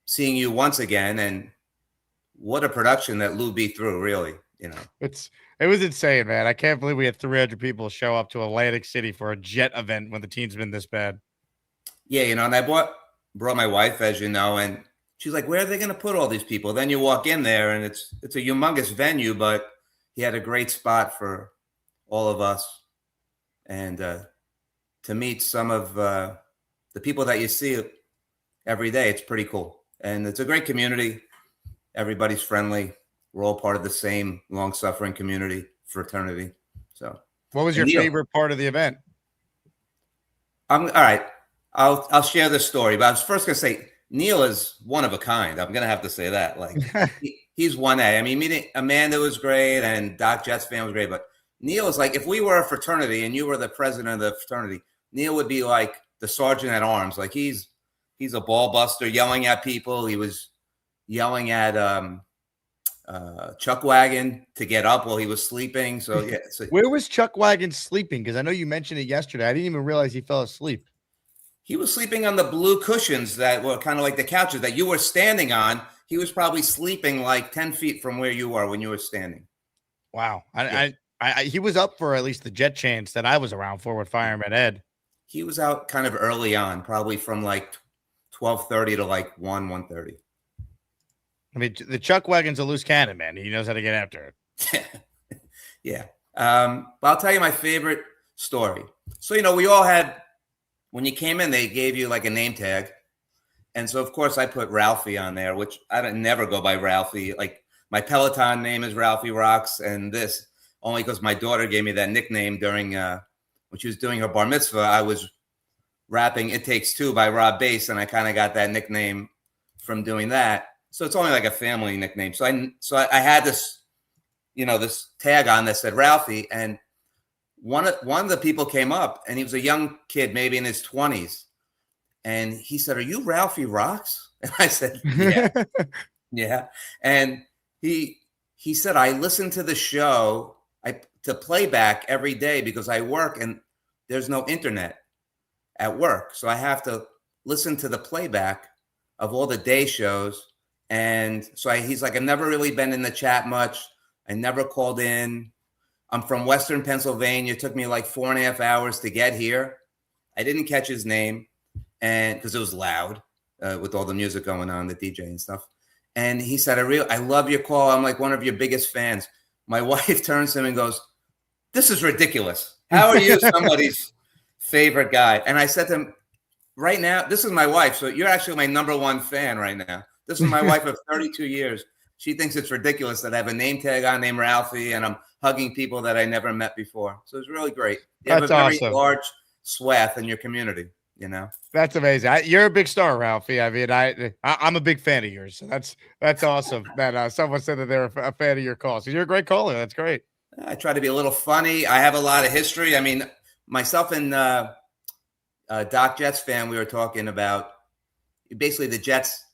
seeing you once again. And what a production that Lou B threw, really. It was insane, man. I can't believe we had 300 people show up to Atlantic City for a Jet event when the team's been this bad. Yeah, and I brought my wife, as you know, and she's like, where are they going to put all these people? Then you walk in there and it's a humongous venue, but he had a great spot for all of us. And to meet some of the people that you see every day, it's pretty cool. And it's a great community. Everybody's friendly. We're all part of the same long-suffering community, fraternity. So, what was your favorite part of the event? All right. I'll share this story, but I was first going to say Neil is one of a kind. I'm going to have to say that. Like he's 1A. I mean, meeting Amanda was great and Doc Jets fan was great, but Neil is like, if we were a fraternity and you were the president of the fraternity, Neil would be like the sergeant at arms. Like he's a ball buster, yelling at people. He was yelling at Chuck Wagon to get up while he was sleeping. So yeah. Where was Chuck Wagon sleeping? Because I know you mentioned it yesterday. I didn't even realize he fell asleep. He was sleeping on the blue cushions that were kind of like the couches that you were standing on. He was probably sleeping like 10 feet from where you were when you were standing. Wow. He was up for at least the Jet chance that I was around for with Fireman Ed. He was out kind of early on, probably from like 12:30 to like 1:30. I mean, the Chuck Wagon's a loose cannon, man. He knows how to get after it. Yeah. But I'll tell you my favorite story. So, we all had, when you came in, they gave you like a name tag. And so, of course, I put Ralphie on there, which I never go by Ralphie. Like my Peloton name is Ralphie Rocks. And this only because my daughter gave me that nickname during when she was doing her bar mitzvah. I was rapping It Takes Two by Rob Bass. And I kind of got that nickname from doing that. So it's only like a family nickname. So I had this, this tag on that said Ralphie. And one of the people came up and he was a young kid, maybe in his 20s. And he said, "Are you Ralphie Rocks?" And I said, "Yeah." Yeah. And he said, "I listen to the show to playback every day because I work and there's no internet at work. So I have to listen to the playback of all the day shows." And so he's like, "I've never really been in the chat much. I never called in. I'm from Western Pennsylvania. It took me like 4.5 hours to get here." I didn't catch his name, and because it was loud with all the music going on, the DJ and stuff. And he said, I love your call. I'm like one of your biggest fans." My wife turns to him and goes, "This is ridiculous. How are you somebody's favorite guy?" And I said to him, "Right now, this is my wife. So you're actually my number one fan right now. This is my wife of 32 years. She thinks it's ridiculous that I have a name tag on named Ralphie and I'm hugging people that I never met before." So it's really great. You have a very large swath in your community, That's amazing. You're a big star, Ralphie. I mean, I'm a big fan of yours. So that's awesome that someone said that they're a fan of your call. So you're a great caller. That's great. I try to be a little funny. I have a lot of history. I mean, myself and Doc Jets fan, we were talking about basically the Jets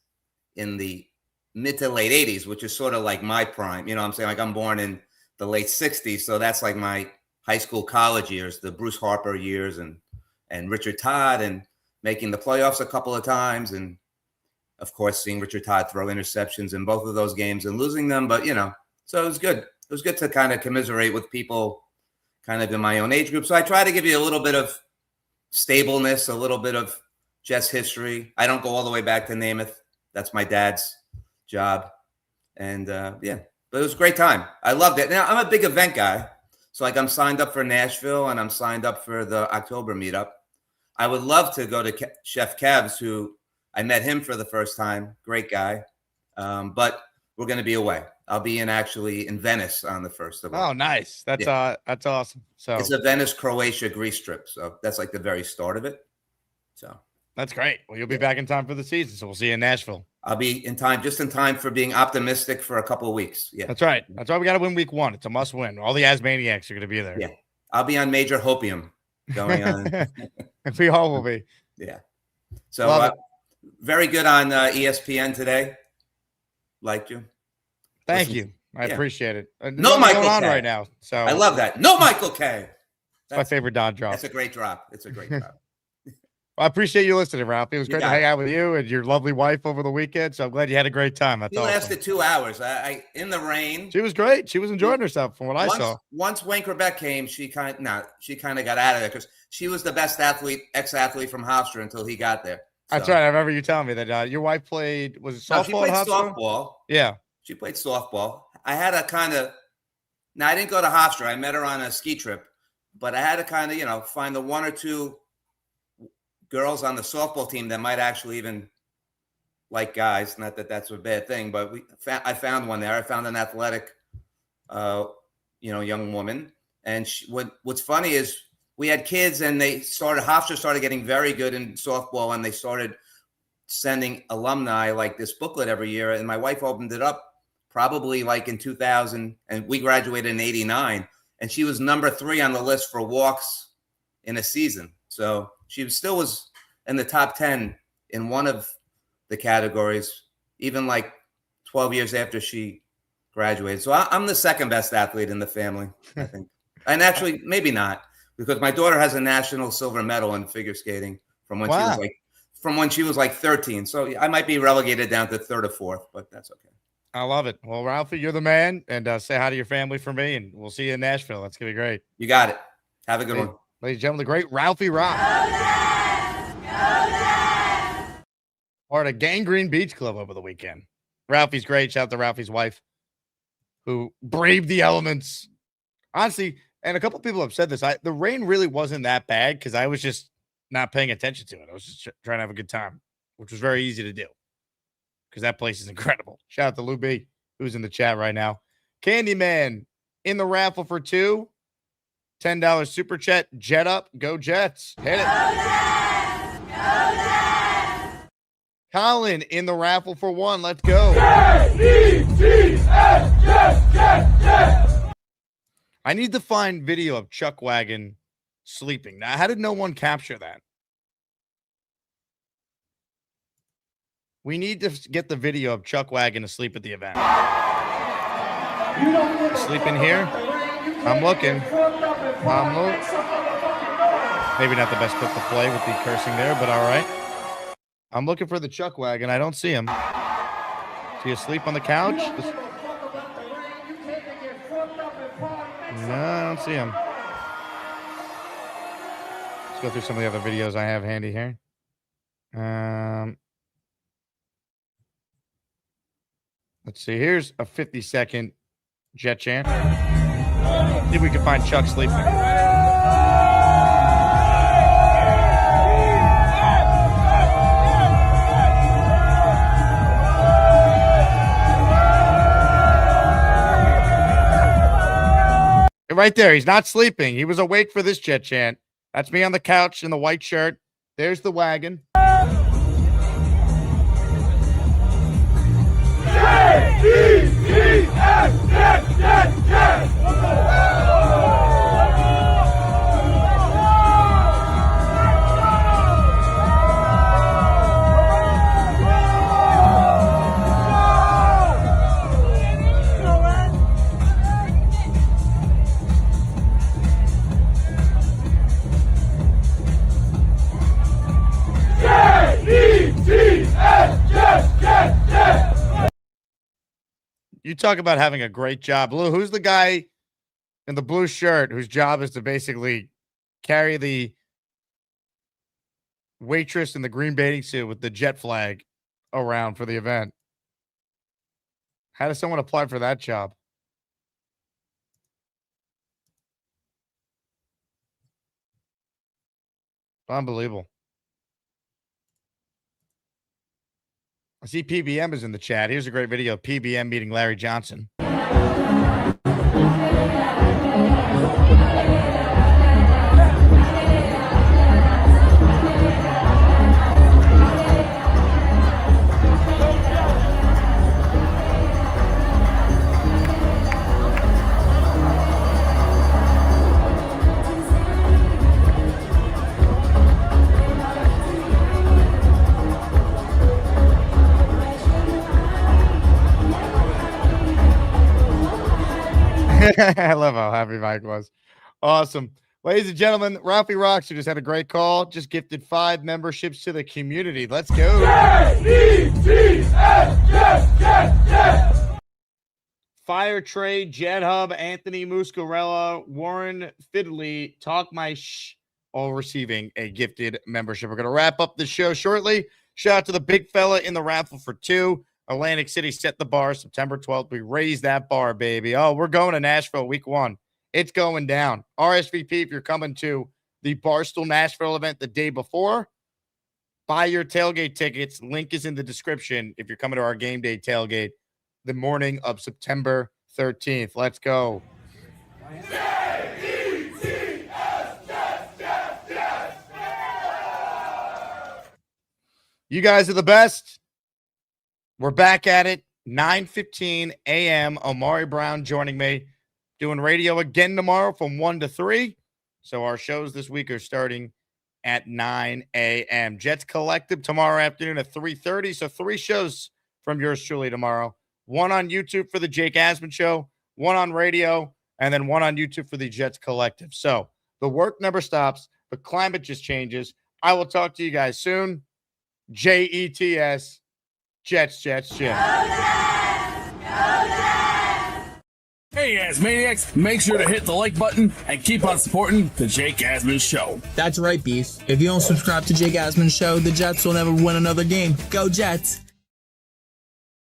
in the mid to late 80s, which is sort of like my prime. You know what I'm saying? Like I'm born in the late 60s. So that's like my high school, college years, the Bruce Harper years and Richard Todd and making the playoffs a couple of times. And of course, seeing Richard Todd throw interceptions in both of those games and losing them. But, so it was good. It was good to kind of commiserate with people kind of in my own age group. So I try to give you a little bit of stableness, a little bit of Jets history. I don't go all the way back to Namath. That's my dad's job. And but it was a great time. I loved it. Now I'm a big event guy. So like I'm signed up for Nashville and I'm signed up for the October meetup. I would love to go to Chef Kev's, who I met him for the first time. Great guy. But we're going to be away. I'll be in Venice on the 1st of August. Oh, nice. That's awesome. So it's a Venice, Croatia, Greece trip. So that's like the very start of it. So that's great. Well, you'll be back in time for the season. So we'll see you in Nashville. I'll be just in time for being optimistic for a couple of weeks. Yeah, that's right. That's why we got to win week 1. It's a must win. All the Asmaniacs are going to be there. Yeah. I'll be on Major Hopium going on. We all will be. Yeah. So very good on ESPN today. Liked you. Thank you. I appreciate it. No Michael going on K. right now. So I love that. No Michael K. That's my favorite Don drop. That's a great drop. It's a great drop. Well, I appreciate you listening, Ralph. It was great to hang out with you and your lovely wife over the weekend. So I'm glad you had a great time. That's awesome. Lasted 2 hours. I in the rain. She was great. She was enjoying herself from what I saw. Once Wayne Quebec came, she kind of got out of there because she was the best ex-athlete from Hofstra until he got there. That's right. I remember you telling me that your wife played, was it softball? No, she played in Hofstra? softball. Yeah. She played softball. I had a kind of, now I didn't go to Hofstra. I met her on a ski trip, but I had to kind of, find the one or two girls on the softball team that might actually even like guys. Not that that's a bad thing, but I found one there. I found an athletic, young woman. And what's funny is we had kids, and Hofstra started getting very good in softball, and they started sending alumni like this booklet every year. And my wife opened it up probably like in 2000, and we graduated in 89. And she was number 3 on the list for walks in a season. So she still was in the top 10 in one of the categories, even like 12 years after she graduated. So I'm the second best athlete in the family, I think. And actually, maybe not, because my daughter has a national silver medal in figure skating from when she was like 13. So I might be relegated down to 3rd or 4th, but that's okay. I love it. Well, Ralphie, you're the man, and say hi to your family for me, and we'll see you in Nashville. That's going to be great. You got it. Have a good one. Ladies and gentlemen, the great Ralphie Rock. Part of Gangrene Beach Club over the weekend. Ralphie's great. Shout out to Ralphie's wife, who braved the elements. Honestly, and a couple people have said this, the rain really wasn't that bad because I was just not paying attention to it. I was just trying to have a good time, which was very easy to do because that place is incredible. Shout out to Lou B, who's in the chat right now. Candyman in the raffle for 2. $10 super chat. Jet up. Go Jets. Hit it. Colin in the raffle for 1. Let's go. I need to find video of Chuck Wagon sleeping. Now, how did no one capture that? We need to get the video of Chuck Wagon asleep at the event. Sleep in here? I'm looking. Maybe not the best clip to play with the cursing there, but all right. I'm looking for the Chuck Wagon. I don't see him. Is he asleep on the couch? No, I don't see him. Let's go through some of the other videos I have handy here. Let's see. Here's a 50-second Jet chant. See if we can find Chuck sleeping. Right there. He's not sleeping. He was awake for this Jet chant. That's me on the couch in the white shirt. There's the wagon. You talk about having a great job. Lou, who's the guy in the blue shirt whose job is to basically carry the waitress in the green bathing suit with the Jet flag around for the event? How does someone apply for that job? Unbelievable. I see PBM is in the chat. Here's a great video of PBM meeting Larry Johnson. I love how happy Mike was. Awesome. Ladies and gentlemen, Ralphie Rocks, who just had a great call, just gifted 5 memberships to the community. Let's go. Fire Trade, Jet Hub, Anthony Muscarella, Warren Fiddley, Talk My Shh, all receiving a gifted membership. We're going to wrap up the show shortly. Shout out to the big fella in the raffle for 2. Atlantic City set the bar September 12th. We raised that bar, baby. Oh, we're going to Nashville week 1. It's going down. RSVP if you're coming to the Barstool Nashville event the day before. Buy your tailgate tickets. Link is in the description if you're coming to our game day tailgate the morning of September 13th. Let's go. You guys are the best. We're back at it. 9:15 a.m. Omari Brown joining me. Doing radio again tomorrow from 1 to 3. So our shows this week are starting at 9 a.m. Jets Collective tomorrow afternoon at 3:30. So 3 shows from yours truly tomorrow. 1 on YouTube for the Jake Asman Show, 1 on radio, and then 1 on YouTube for the Jets Collective. So the work never stops. The climate just changes. I will talk to you guys soon. JETS. Jets, Jets, Jets. Hey, Asmaniacs, make sure to hit the like button and keep on supporting the Jake Asman Show. That's right, Beast. If you don't subscribe to Jake Asman Show, the Jets will never win another game. Go Jets!